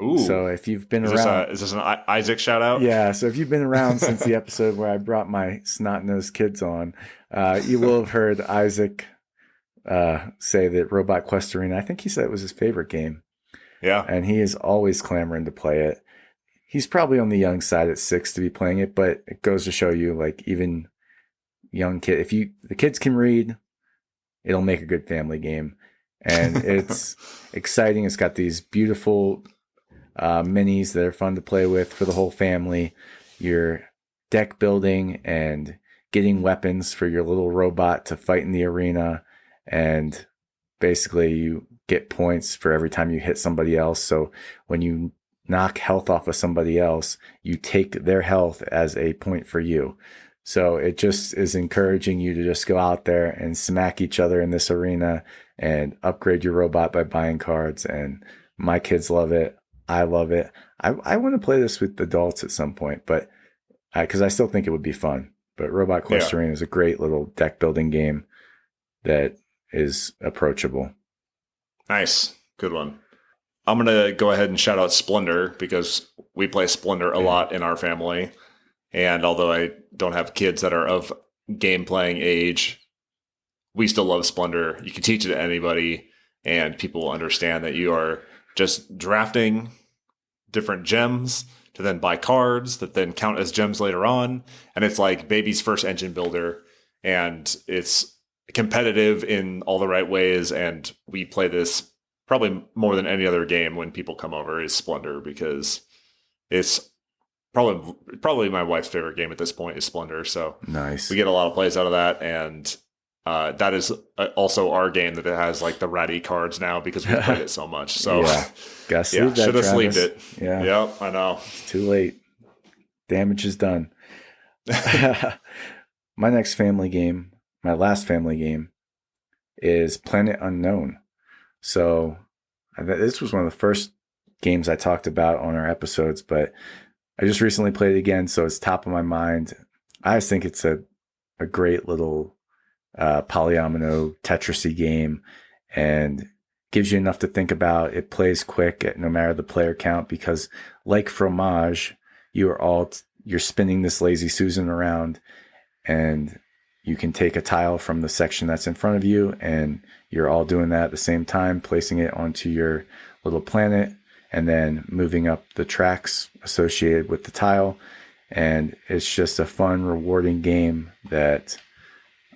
Ooh. So if you've been around... Is this an Isaac shout out? Yeah. So if you've been around since the episode where I brought my snot-nosed kids on, you will have heard Isaac say that Robot Quest Arena, I think he said it was his favorite game. Yeah. And he is always clamoring to play it. He's probably on the young side at 6 to be playing it, but it goes to show you, like, even young kid, if the kids can read, it'll make a good family game. And it's exciting. It's got these beautiful minis that are fun to play with for the whole family. You're deck building and getting weapons for your little robot to fight in the arena. And basically you get points for every time you hit somebody else. So when you knock health off of somebody else, you take their health as a point for you. So it just is encouraging you to just go out there and smack each other in this arena and upgrade your robot by buying cards. And my kids love it. I love it. I want to play this with adults at some point, but because I still think it would be fun. But Robot Quest Arena is a great little deck building game that is approachable. Nice. Good one. I'm going to go ahead and shout out Splendor because we play Splendor a lot in our family. And although I don't have kids that are of game playing age, we still love Splendor. You can teach it to anybody and people will understand that you are just drafting different gems to then buy cards that then count as gems later on. And it's like baby's first engine builder. And it's competitive in all the right ways. And we play this probably more than any other game when people come over is Splendor because it's probably my wife's favorite game at this point is Splendor. So nice. We get a lot of plays out of that. And that is also our game that it has like the ratty cards now because we played it so much. So should have sleeved it. Yeah. Yep, I know. It's too late. Damage is done. My last family game is Planet Unknown. So this was one of the first games I talked about on our episodes, but I just recently played it again, so it's top of my mind. I just think it's a great little polyomino Tetris-y game and gives you enough to think about. It plays quick at no matter the player count because like Fromage, you're spinning this Lazy Susan around and you can take a tile from the section that's in front of you and you're all doing that at the same time, placing it onto your little planet and then moving up the tracks associated with the tile. And it's just a fun, rewarding game that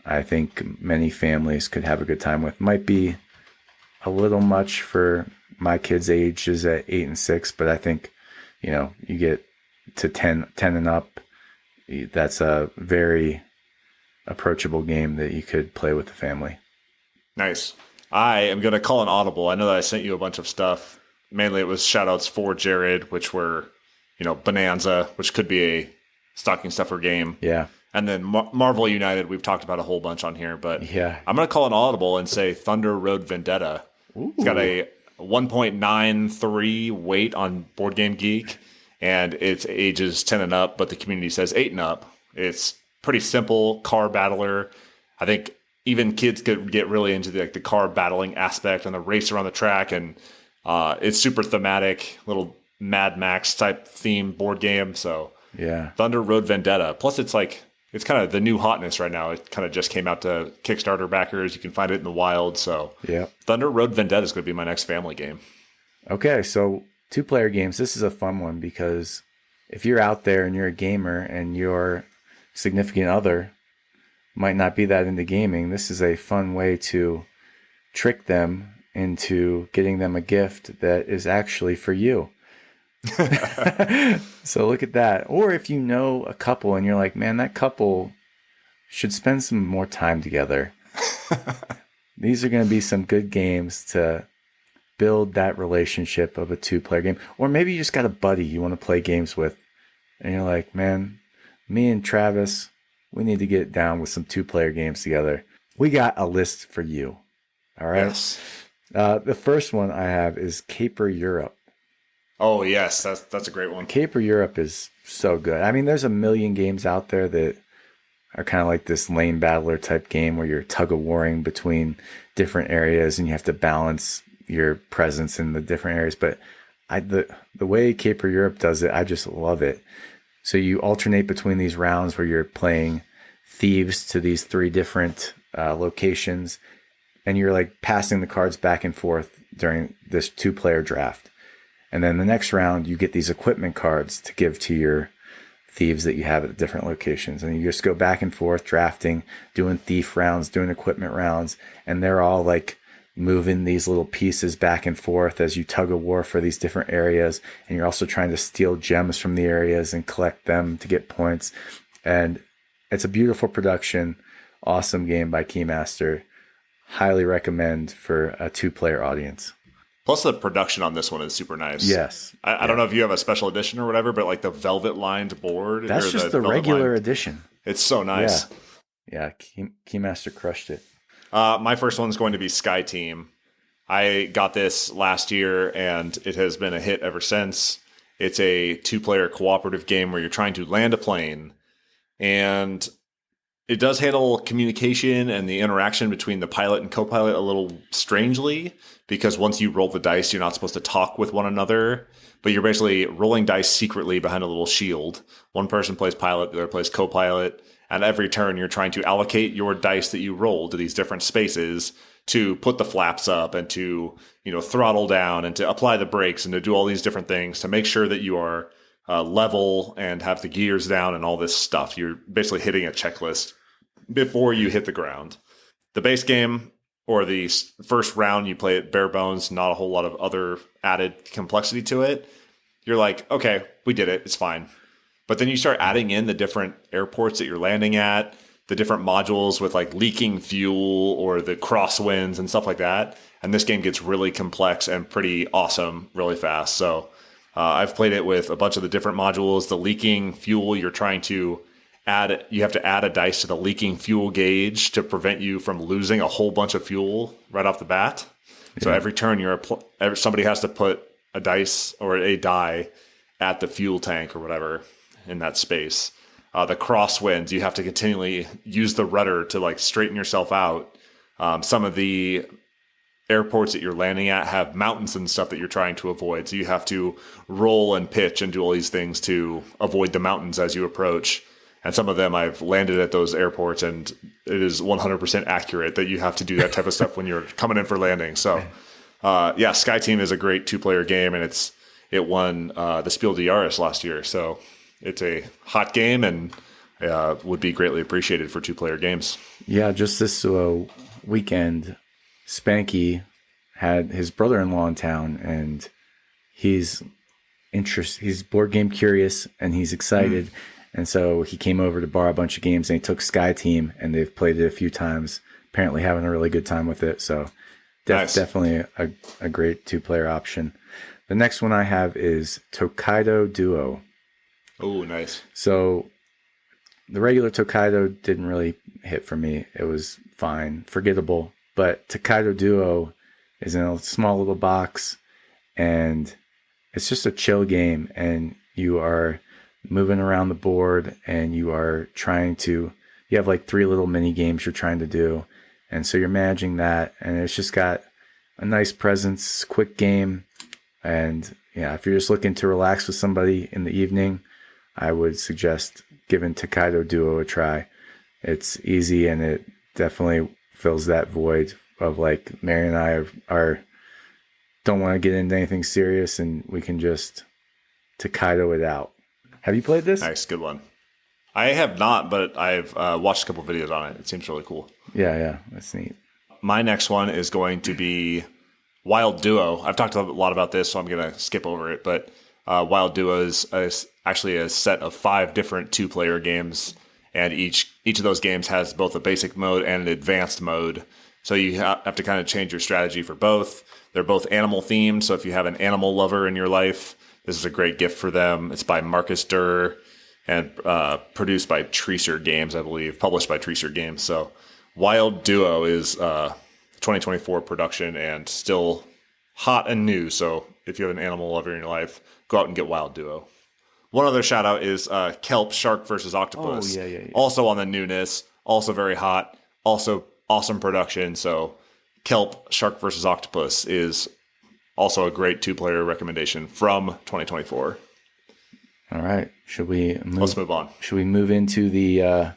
I think many families could have a good time with. Might be a little much for my kids' ages at 8 and 6, but I think, you get to 10 and up. That's a very approachable game that you could play with the family. Nice. I am going to call an audible. I know that I sent you a bunch of stuff. Mainly it was shout outs for Jared, which were, Bonanza, which could be a stocking stuffer game. Yeah. And then Marvel United, we've talked about a whole bunch on here, but yeah. I'm going to call an audible and say Thunder Road Vendetta. Ooh. It's got a 1.93 weight on Board Game Geek, and it's ages 10 and up, but the community says 8 and up. It's pretty simple car battler. I think even kids could get really into the car battling aspect and the race around the track, and it's super thematic, little Mad Max type theme board game. So yeah, Thunder Road Vendetta. Plus, it's kind of the new hotness right now. It kind of just came out to Kickstarter backers. You can find it in the wild. So yeah, Thunder Road Vendetta is going to be my next family game. Okay, so 2-player games. This is a fun one because if you're out there and you're a gamer and your significant other might not be that into gaming, this is a fun way to trick them into getting them a gift that is actually for you. So look at that. Or if you know a couple and you're like, man, that couple should spend some more time together. These are going to be some good games to build that relationship of a 2-player game. Or maybe you just got a buddy you want to play games with. And you're like, man, me and Travis, we need to get down with some 2-player games together. We got a list for you. All right. Yes. The first one I have is Caper Europe. Oh, yes. That's a great one. Caper Europe is so good. I mean, there's a million games out there that are kind of like this lane battler type game where you're tug-of-warring between different areas and you have to balance your presence in the different areas. But the way Caper Europe does it, I just love it. So you alternate between these rounds where you're playing thieves to these 3 different locations, and you're like passing the cards back and forth during this 2-player draft. And then the next round, you get these equipment cards to give to your thieves that you have at the different locations. And you just go back and forth drafting, doing thief rounds, doing equipment rounds, and they're all like moving these little pieces back and forth as you tug of war for these different areas. And you're also trying to steal gems from the areas and collect them to get points. And it's a beautiful production, awesome game by Keymaster. Highly recommend for a 2-player audience. Plus, the production on this one is super nice. Yes. I don't know if you have a special edition or whatever, but like the velvet lined board. That's just the regular edition. It's so nice. Yeah, Keymaster crushed it. My first one's going to be Sky Team. I got this last year, and it has been a hit ever since. It's a 2-player cooperative game where you're trying to land a plane, and it does handle communication and the interaction between the pilot and co-pilot a little strangely, because once you roll the dice, you're not supposed to talk with one another, but you're basically rolling dice secretly behind a little shield. One person plays pilot, the other plays co-pilot, and every turn you're trying to allocate your dice that you roll to these different spaces to put the flaps up and to, throttle down and to apply the brakes and to do all these different things to make sure that you are level and have the gears down and all this stuff. You're basically hitting a checklist before you hit the ground. The base game, or the first round, you play it bare bones, not a whole lot of other added complexity to it. You're like, okay, we did it. It's fine. But then you start adding in the different airports that you're landing at, the different modules with like leaking fuel or the crosswinds and stuff like that. And this game gets really complex and pretty awesome really fast. So I've played it with a bunch of the different modules. The leaking fuel, you have to add a dice to the leaking fuel gauge to prevent you from losing a whole bunch of fuel right off the bat. Yeah. So every turn somebody has to put a dice or a die at the fuel tank or whatever in that space. The crosswinds, you have to continually use the rudder to like straighten yourself out. Some of the airports that you're landing at have mountains and stuff that you're trying to avoid. So you have to roll and pitch and do all these things to avoid the mountains as you approach. And some of them I've landed at those airports, and it is 100% accurate that you have to do that type of stuff when you're coming in for landing. So, Sky Team is a great 2-player game, and it won the Spiel des Jahres last year. So it's a hot game and would be greatly appreciated for 2-player games. Yeah, just this weekend, Spanky had his brother-in-law in town, and he's board game curious, and he's excited. And so he came over to borrow a bunch of games, and he took Sky Team, and they've played it a few times, apparently having a really good time with it. So nice. Definitely a great 2-player option. The next one I have is Tokaido Duo. Oh, nice. So the regular Tokaido didn't really hit for me. It was fine, forgettable. But Tokaido Duo is in a small little box, and it's just a chill game, and you are moving around the board, and you have like 3 little mini games you're trying to do. And so you're managing that, and it's just got a nice presence, quick game. And if you're just looking to relax with somebody in the evening, I would suggest giving Tokaido Duo a try. It's easy, and it definitely fills that void of like Mary and I don't want to get into anything serious, and we can just Tokaido it out. Have you played this? Nice, good one. I have not, but I've watched a couple videos on it. It seems really cool. Yeah, that's neat. My next one is going to be Wild Duo. I've talked a lot about this, so I'm going to skip over it. But Wild Duo is actually a set of 5 different 2-player games, and each of those games has both a basic mode and an advanced mode. So you have to kind of change your strategy for both. They're both animal themed, so if you have an animal lover in your life, this is a great gift for them. It's by Marcus Durr and produced by Treacer Games, I believe, published by Treacer Games. So Wild Duo is 2024 production and still hot and new. So if you have an animal lover in your life, go out and get Wild Duo. One other shout out is Kelp Shark versus Octopus. Oh, yeah. Also on the newness, also very hot, also awesome production. So Kelp Shark versus Octopus is also a great 2-player recommendation from 2024. All right. Let's move on. Should we move into the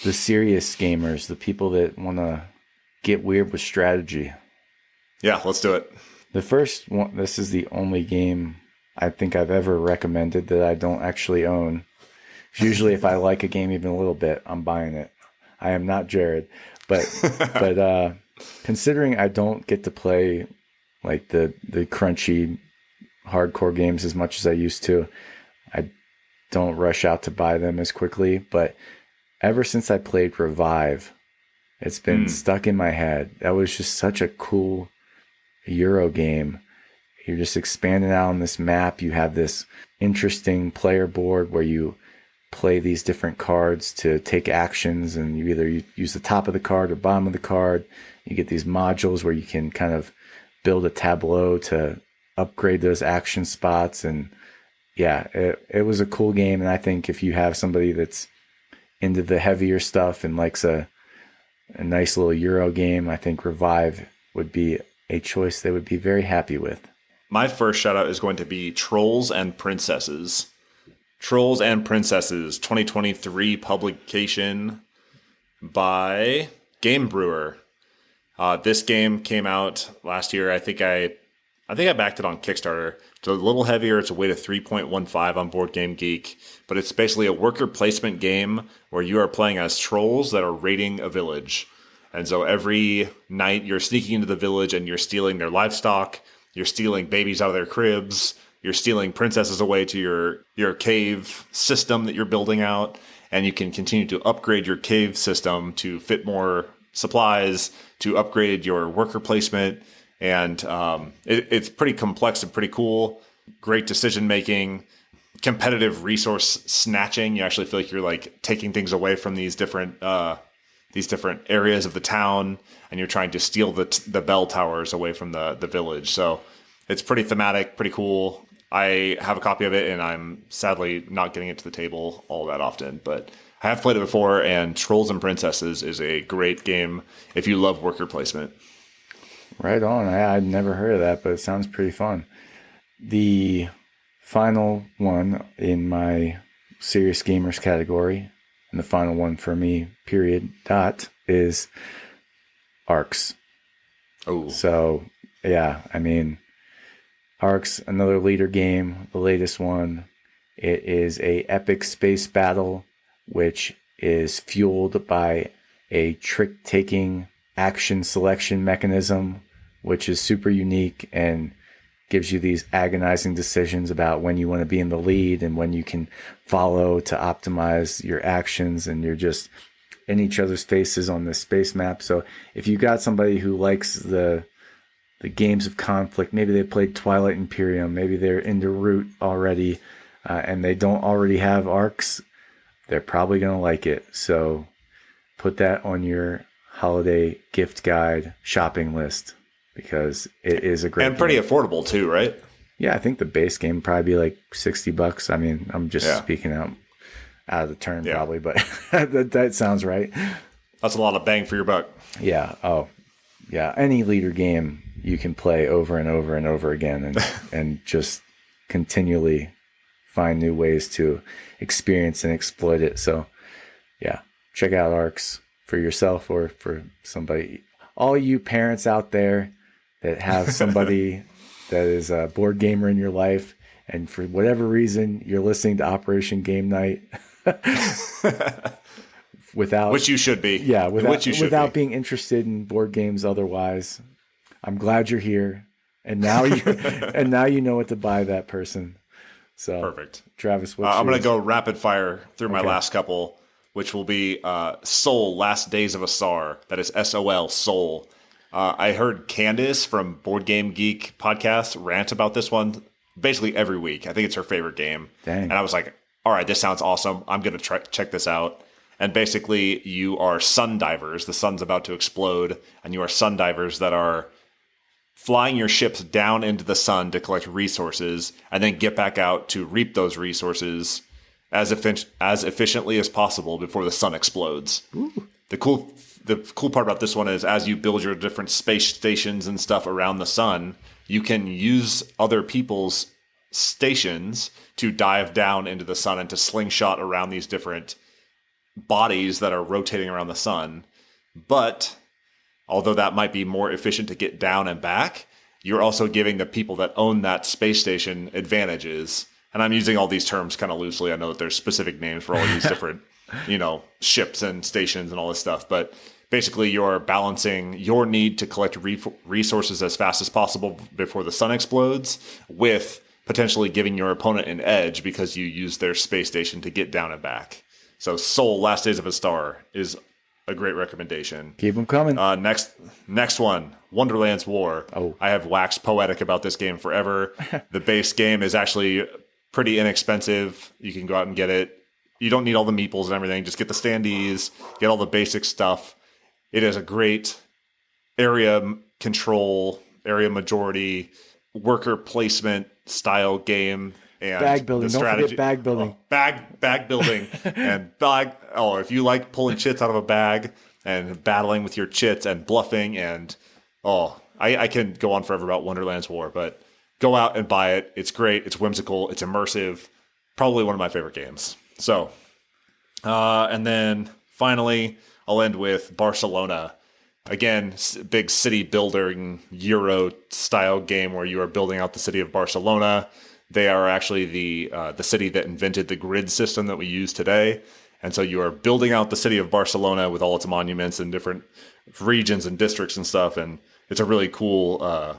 serious gamers, the people that want to get weird with strategy? Yeah, let's do it. The first one, this is the only game I think I've ever recommended that I don't actually own. Usually if I like a game even a little bit, I'm buying it. I am not Jared, but considering I don't get to play like the crunchy hardcore games as much as I used to, I don't rush out to buy them as quickly. But ever since I played Revive, it's been stuck in my head. That was just such a cool Euro game. You're just expanding out on this map. You have this interesting player board where you play these different cards to take actions, and you either use the top of the card or bottom of the card. You get these modules where you can kind of build a tableau to upgrade those action spots. And yeah, it was a cool game. And I think if you have somebody that's into the heavier stuff and likes a nice little Euro game, I think Revive would be a choice they would be very happy with. My first shout out is going to be Trolls and Princesses. Trolls and Princesses 2023 publication by Game Brewer. This game came out last year. I think I backed it on Kickstarter. It's a little heavier. It's a weight of 3.15 on Board Game Geek, but it's basically a worker placement game where you are playing as trolls that are raiding a village. And so every night you're sneaking into the village and you're stealing their livestock. You're stealing babies out of their cribs. You're stealing princesses away to your cave system that you're building out. And you can continue to upgrade your cave system to fit more supplies, to upgrade your worker placement. And it's pretty complex and pretty cool. Great decision making, competitive resource snatching. You actually feel like you're like taking things away from these different areas of the town, and you're trying to steal the bell towers away from the village. So it's pretty thematic, pretty cool. I have a copy of it, and I'm sadly not getting it to the table all that often, but I have played it before, and Trolls and Princesses is a great game if you love worker placement. Right on. I'd never heard of that, but it sounds pretty fun. The final one in my serious gamers category, and the final one for me, period, is Arcs. Oh. So, yeah, I mean, Arcs, another leader game, the latest one. It is a epic space battle, which is fueled by a trick-taking action selection mechanism, which is super unique and gives you these agonizing decisions about when you want to be in the lead and when you can follow to optimize your actions, and you're just in each other's faces on this space map. So if you got somebody who likes the games of conflict, maybe they played Twilight Imperium, maybe they're into Root already, and they don't already have Arcs, they're probably going to like it. So put that on your holiday gift guide shopping list, because it is a great and pretty affordable too, right? Yeah, I think the base game would probably be like $60. I mean, I'm just speaking out of the turn probably, but that sounds right. That's a lot of bang for your buck. Yeah. Oh, yeah. Any leader game you can play over and over and over again, and just continually find new ways to experience and exploit it. So, yeah, check out Arcs for yourself or for somebody. All you parents out there that have somebody that is a board gamer in your life, and for whatever reason you're listening to Operation Game Night without, which you should be, without being interested in board games otherwise, I'm glad you're here, and now you know what to buy that person. So Perfect. Travis, what's I'm going to yours? go rapid fire through my last couple, which will be Soul, Last Days of a Star. That is SOL, Soul. I heard Candace from Board Game Geek podcast rant about this one basically every week. I think it's her favorite game. Dang. And I was like, all right, this sounds awesome. I'm going to check this out. And basically, you are sun divers. The sun's about to explode, and you are sun divers that are flying your ships down into the sun to collect resources and then get back out to reap those resources as efficiently as possible before the sun explodes. Ooh. The cool part about this one is as you build your different space stations and stuff around the sun, you can use other people's stations to dive down into the sun and to slingshot around these different bodies that are rotating around the sun. But although that might be more efficient to get down and back, you're also giving the people that own that space station advantages. And I'm using all these terms kind of loosely. I know that there's specific names for all these different, ships and stations and all this stuff. But basically, you're balancing your need to collect resources as fast as possible before the sun explodes with potentially giving your opponent an edge because you use their space station to get down and back. So Soul, Last Days of a Star is a great recommendation. Keep them coming. Next one, Wonderland's War. Oh. I have waxed poetic about this game forever. The base game is actually pretty inexpensive. You can go out and get it. You don't need all the meeples and everything. Just get the standees, get all the basic stuff. It is a great area control, area majority, worker placement style game. And bag building. Don't forget bag building. Bag building. And if you like pulling chits out of a bag and battling with your chits and bluffing and I can go on forever about Wonderland's War, but go out and buy it. It's great. It's whimsical. It's immersive. Probably one of my favorite games. So, and then finally, I'll end with Barcelona. Again, big city building Euro style game where you are building out the city of Barcelona. They are actually the city that invented the grid system that we use today. And so you are building out the city of Barcelona with all its monuments and different regions and districts and stuff. And it's a really cool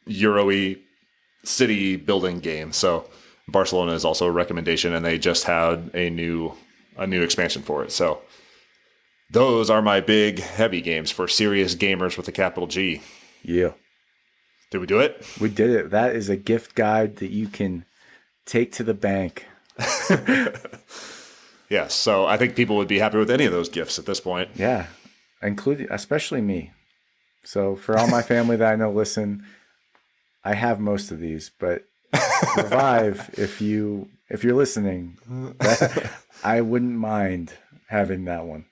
Euro-y city building game. So Barcelona is also a recommendation, and they just had a new expansion for it. So those are my big, heavy games for serious gamers with a capital G. Yeah. Did we do it? We did it. That is a gift guide that you can take to the bank. Yes. So I think people would be happy with any of those gifts at this point. Yeah. Especially me. So for all my family that I know listen, I have most of these, but Revive, if you're listening, I wouldn't mind having that one.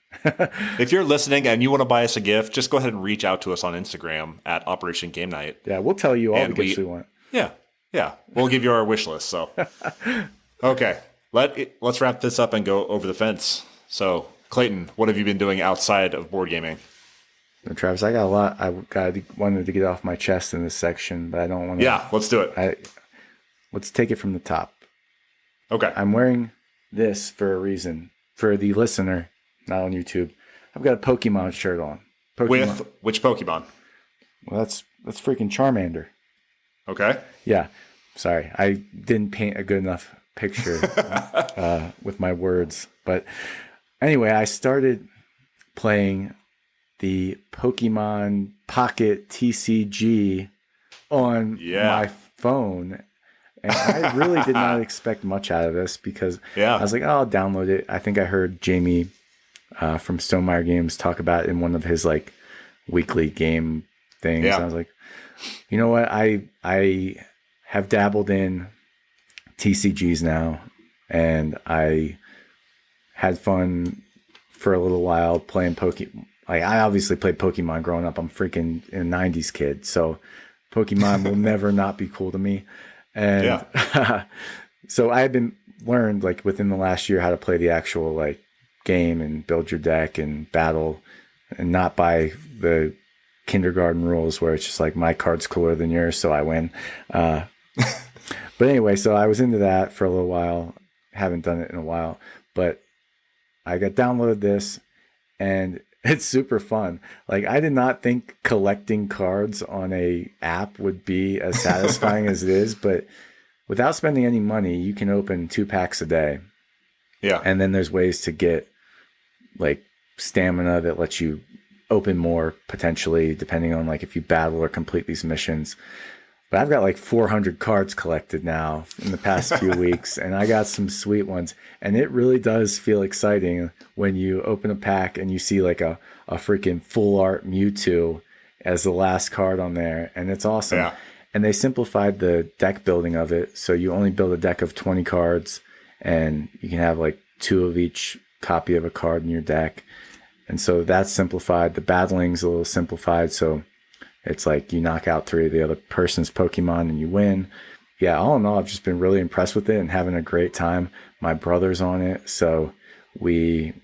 If you're listening and you want to buy us a gift, just go ahead and reach out to us on Instagram at Operation Game Night. Yeah, we'll tell you all the gifts we want. Yeah. We'll give you our wish list. So, okay, let's wrap this up and go over the fence. So, Clayton, what have you been doing outside of board gaming? Travis, I got a lot. I wanted to get off my chest in this section, but I don't want to. Yeah, let's do it. Let's take it from the top. Okay. I'm wearing this for a reason. For the listener, not on YouTube, I've got a Pokemon shirt on. With which Pokemon? Well, that's freaking Charmander. Okay. Yeah. Sorry, I didn't paint a good enough picture with my words. But anyway, I started playing the Pokemon Pocket TCG on my phone. And I really did not expect much out of this because I was like, I'll download it. I think I heard Jamie from Stonemeyer Games talk about it in one of his like weekly game things. Yeah. And I was like, you know what? I have dabbled in TCGs now, and I had fun for a little while playing Pokemon. Like, I obviously played Pokemon growing up. I'm freaking a 90s kid, so Pokemon will never not be cool to me. And so I had been learned like within the last year how to play the actual like game and build your deck and battle, and not by the kindergarten rules where it's just like my card's cooler than yours, so I win. But anyway, so I was into that for a little while. Haven't done it in a while, but I got downloaded this, and it's super fun. Like, I did not think collecting cards on a app would be as satisfying as it is, but without spending any money, you can open 2 packs a day. Yeah. And then there's ways to get like stamina that lets you open more potentially, depending on like if you battle or complete these missions. But I've got like 400 cards collected now in the past few weeks, and I got some sweet ones. And it really does feel exciting when you open a pack and you see like a freaking full art Mewtwo as the last card on there. And it's awesome. Yeah. And they simplified the deck building of it. So you only build a deck of 20 cards, and you can have like 2 of each copy of a card in your deck. And so that's simplified. The battling's a little simplified. So it's like you knock out 3 of the other person's Pokemon and you win. Yeah, all in all, I've just been really impressed with it and having a great time. My brother's on it, so we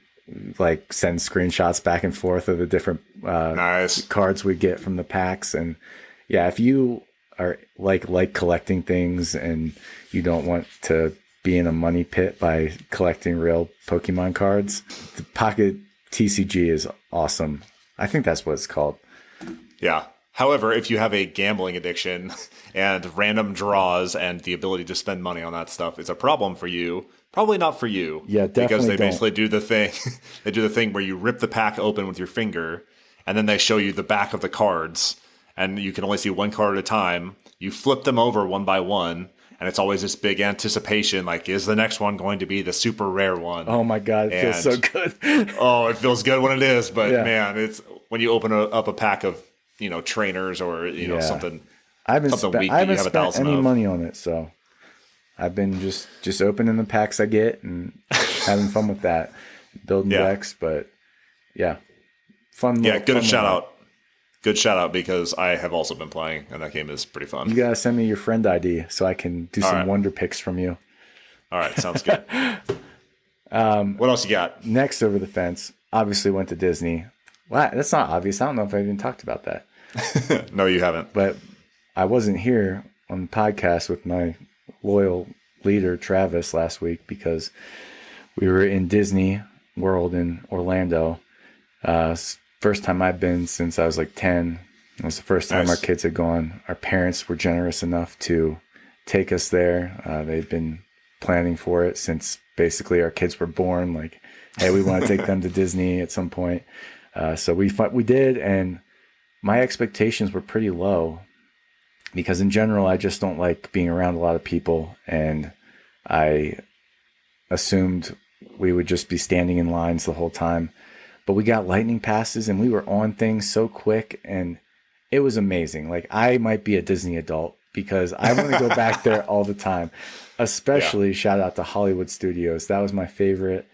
like send screenshots back and forth of the different nice cards we get from the packs. And yeah, if you are like collecting things and you don't want to be in a money pit by collecting real Pokemon cards, the Pocket TCG is awesome. I think that's what it's called. Yeah. However, if you have a gambling addiction and random draws and the ability to spend money on that stuff is a problem for you, probably not for you. Yeah, definitely because they basically do the thing. They do the thing where you rip the pack open with your finger, and then they show you the back of the cards, and you can only see 1 card at a time. You flip them over one by one, and it's always this big anticipation, like, is the next one going to be the super rare one? Oh my God, it feels so good. Oh, it feels good when it is, but yeah. man, it's when you open up a pack of trainers or something. I haven't something weak I haven't that you have spent 1,000 any of. money on it, so I've been just opening the packs I get and having fun with that, building decks. But yeah, fun. Yeah, good shout out. Good shout out because I have also been playing, and that game is pretty fun. You gotta send me your friend ID so I can do some wonder picks from you. All right, sounds good. What else you got? Next over the fence, obviously went to Disney. Wow, that's not obvious. I don't know if I even talked about that. No, you haven't. But I wasn't here on the podcast with my loyal leader, Travis, last week because we were in Disney World in Orlando. First time I've been since I was like 10. It was the first time our kids had gone. Our parents were generous enough to take us there. They'd been planning for it since basically our kids were born. Like, hey, we want to take them to Disney at some point. So we did, and my expectations were pretty low because in general, I just don't like being around a lot of people, and I assumed we would just be standing in lines the whole time. But we got lightning passes, and we were on things so quick, and it was amazing. Like, I might be a Disney adult because I want to go back there all the time, especially shout out to Hollywood Studios. That was my favorite.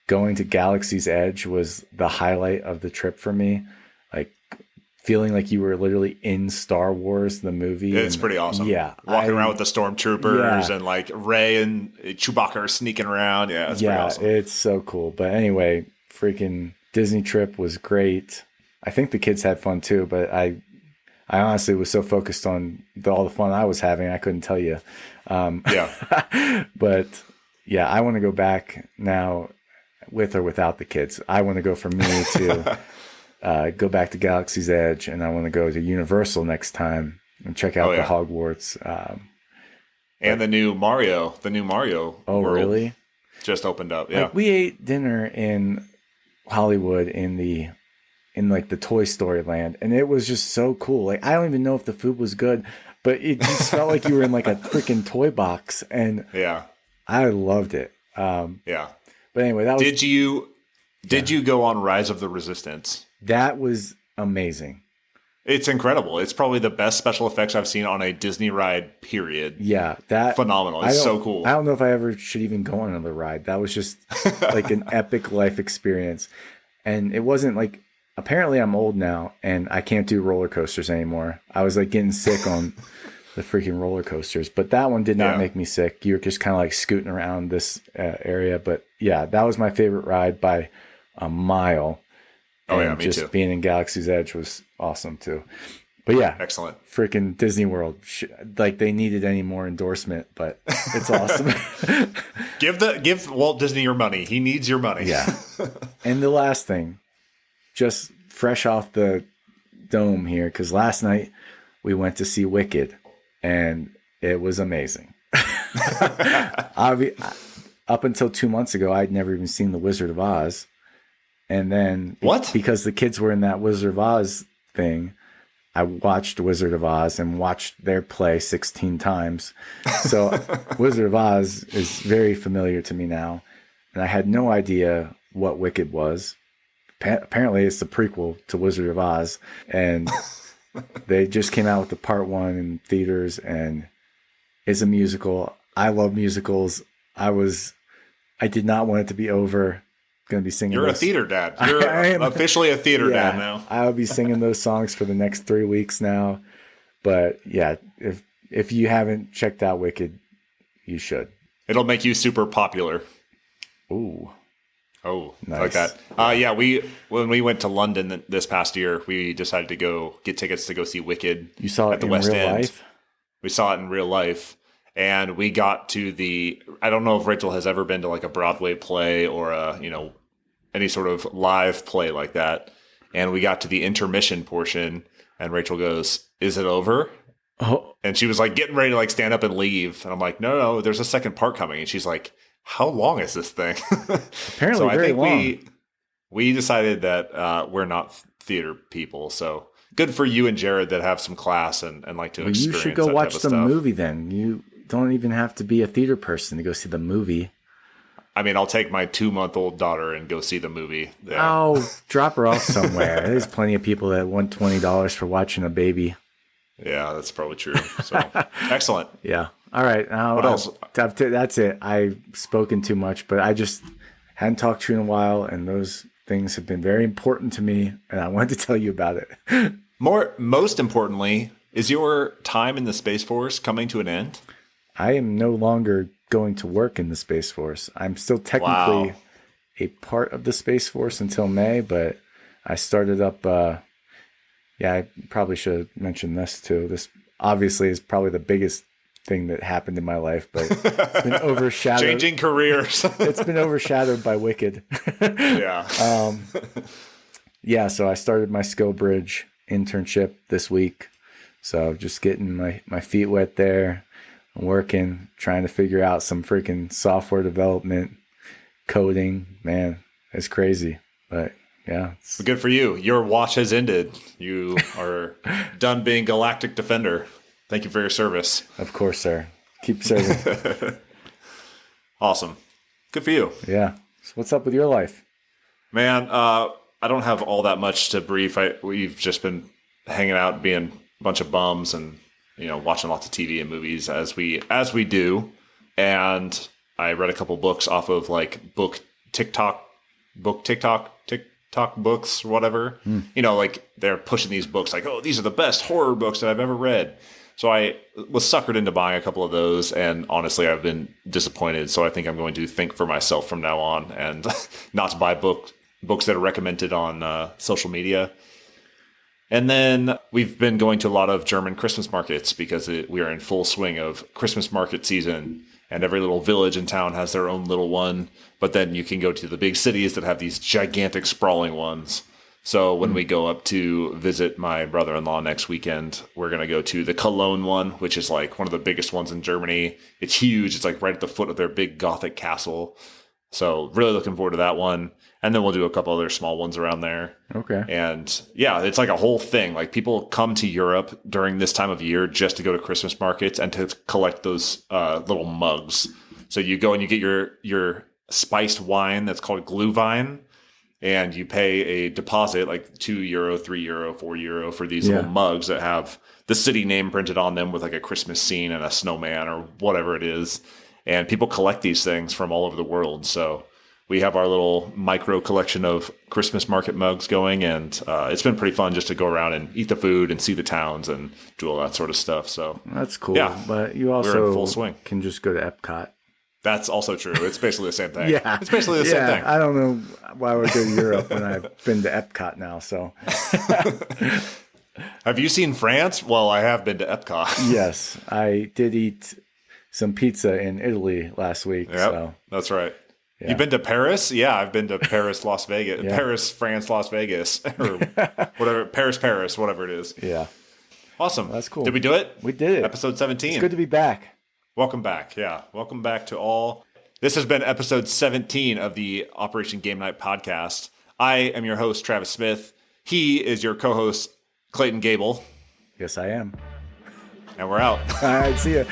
Going to Galaxy's Edge was the highlight of the trip for me. Like feeling like you were literally in Star Wars, the movie. It's pretty awesome. Yeah. Walking around with the stormtroopers and like Rey and Chewbacca are sneaking around. Yeah, it's pretty awesome. It's so cool. But anyway, freaking Disney trip was great. I think the kids had fun too, but I honestly was so focused on all the fun I was having, I couldn't tell you. But yeah, I want to go back now with or without the kids. I want to go for me to go back to Galaxy's Edge, and I want to go to Universal next time and check out the Hogwarts. And the new Mario. Oh, world really? Just opened up. Yeah. Like, we ate dinner in Hollywood in like the Toy Story land, and it was just so cool. Like, I don't even know if the food was good, but it just felt like you were in like a freaking toy box, and I loved it. But anyway, that was. Did you go on Rise of the Resistance? That was amazing. It's incredible. It's probably the best special effects I've seen on a Disney ride, period. Yeah, that phenomenal. It's so cool. I don't know if I ever should even go on another ride. That was just like an epic life experience. And it wasn't like, apparently I'm old now and I can't do roller coasters anymore. I was like getting sick on the freaking roller coasters, but that one did not make me sick. You were just kind of like scooting around this area. But yeah, that was my favorite ride by a mile. And me just too. Being in Galaxy's Edge was awesome too. But yeah, excellent. Freaking Disney World. Like they needed any more endorsement, but it's awesome. Give Walt Disney your money. He needs your money. Yeah. And the last thing, just fresh off the dome here, because last night we went to see Wicked, and it was amazing. Up until 2 months ago, I'd never even seen The Wizard of Oz. And then What? Because the kids were in that Wizard of Oz thing, I watched Wizard of Oz and watched their play 16 times. So Wizard of Oz is very familiar to me now. And I had no idea what Wicked was. Apparently it's the prequel to Wizard of Oz. And they just came out with the part 1 in theaters, and it's a musical. I love musicals. I did not want it to be over. Going to be singing. You're a theater dad. You're officially a theater dad now. I'll be singing those songs for the next 3 weeks now. But yeah, if you haven't checked out Wicked, you should. It'll make you super popular. Ooh. Oh, nice. Like that. When we went to London this past year, we decided to go get tickets to go see Wicked. You saw it at the in West real End. life? We saw it in real life. And we got to I don't know if Rachel has ever been to like a Broadway play or any sort of live play like that. And we got to the intermission portion, and Rachel goes, "Is it over?" Oh. And she was like getting ready to like stand up and leave. And I'm like, no, there's a second part coming. And she's like, how long is this thing? Apparently so very I think long. we decided that we're not theater people. So good for you and Jared that have some class and like to experience. You should go that watch type of the stuff. movie then. You don't even have to be a theater person to go see the movie. I mean, I'll take my 2-month-old daughter and go see the movie. Yeah. Oh, drop her off somewhere. There's plenty of people that want $20 for watching a baby. Yeah, that's probably true. So excellent. Yeah. All right. Now, what else? That's it. I've spoken too much, but I just hadn't talked to you in a while, and those things have been very important to me, and I wanted to tell you about it. Most importantly, is your time in the Space Force coming to an end? I am no longer going to work in the Space Force. I'm still technically a part of the Space Force until May, but I started up. I probably should have mentioned this too. This obviously is probably the biggest thing that happened in my life, but it's been overshadowed. Changing careers. It's been overshadowed by Wicked. Yeah. So I started my Skill Bridge internship this week. So just getting my feet wet there, working, trying to figure out some freaking software development, coding. Man, it's crazy. But yeah. Good for you. Your watch has ended. You are done being Galactic Defender. Thank you for your service. Of course, sir. Keep serving. Awesome. Good for you. Yeah. So what's up with your life? Man, I don't have all that much to brief. We've just been hanging out, being a bunch of bums and, watching lots of TV and movies as we do. And I read a couple books off of like TikTok books or whatever. Like they're pushing these books like, oh, these are the best horror books that I've ever read. So I was suckered into buying a couple of those, and honestly, I've been disappointed. So I think I'm going to think for myself from now on and not to buy books that are recommended on social media. And then we've been going to a lot of German Christmas markets because we are in full swing of Christmas market season, and every little village in town has their own little one. But then you can go to the big cities that have these gigantic sprawling ones. So when we go up to visit my brother-in-law next weekend, we're going to go to the Cologne one, which is like one of the biggest ones in Germany. It's huge. It's like right at the foot of their big Gothic castle. So really looking forward to that one. And then we'll do a couple other small ones around there. Okay. And yeah, it's like a whole thing. Like people come to Europe during this time of year just to go to Christmas markets and to collect those little mugs. So you go and you get your spiced wine that's called Glühwein. And you pay a deposit like €2, €3, €4 for these little mugs that have the city name printed on them with like a Christmas scene and a snowman or whatever it is. And people collect these things from all over the world. So we have our little micro collection of Christmas market mugs going. And it's been pretty fun just to go around and eat the food and see the towns and do all that sort of stuff. So that's cool. Yeah, but you we're also in full swing. Can just go to Epcot. That's also true. It's basically the same thing. Yeah. It's basically the same thing. I don't know why I would go to Europe when I've been to Epcot now. So, have you seen France? Well, I have been to Epcot. Yes, I did eat some pizza in Italy last week. Yep, so that's right. Yeah. You've been to Paris? Yeah, I've been to Paris, Las Vegas, Paris, France, Las Vegas, or whatever, Paris, whatever it is. Yeah. Awesome. That's cool. Did we do it? We did it. Episode 17. It's good to be back. Welcome back. Yeah. Welcome back to all. This has been episode 17 of the Operation Game Night podcast. I am your host, Travis Smith. He is your co-host, Clayton Gable. Yes, I am. And we're out. All right, see ya.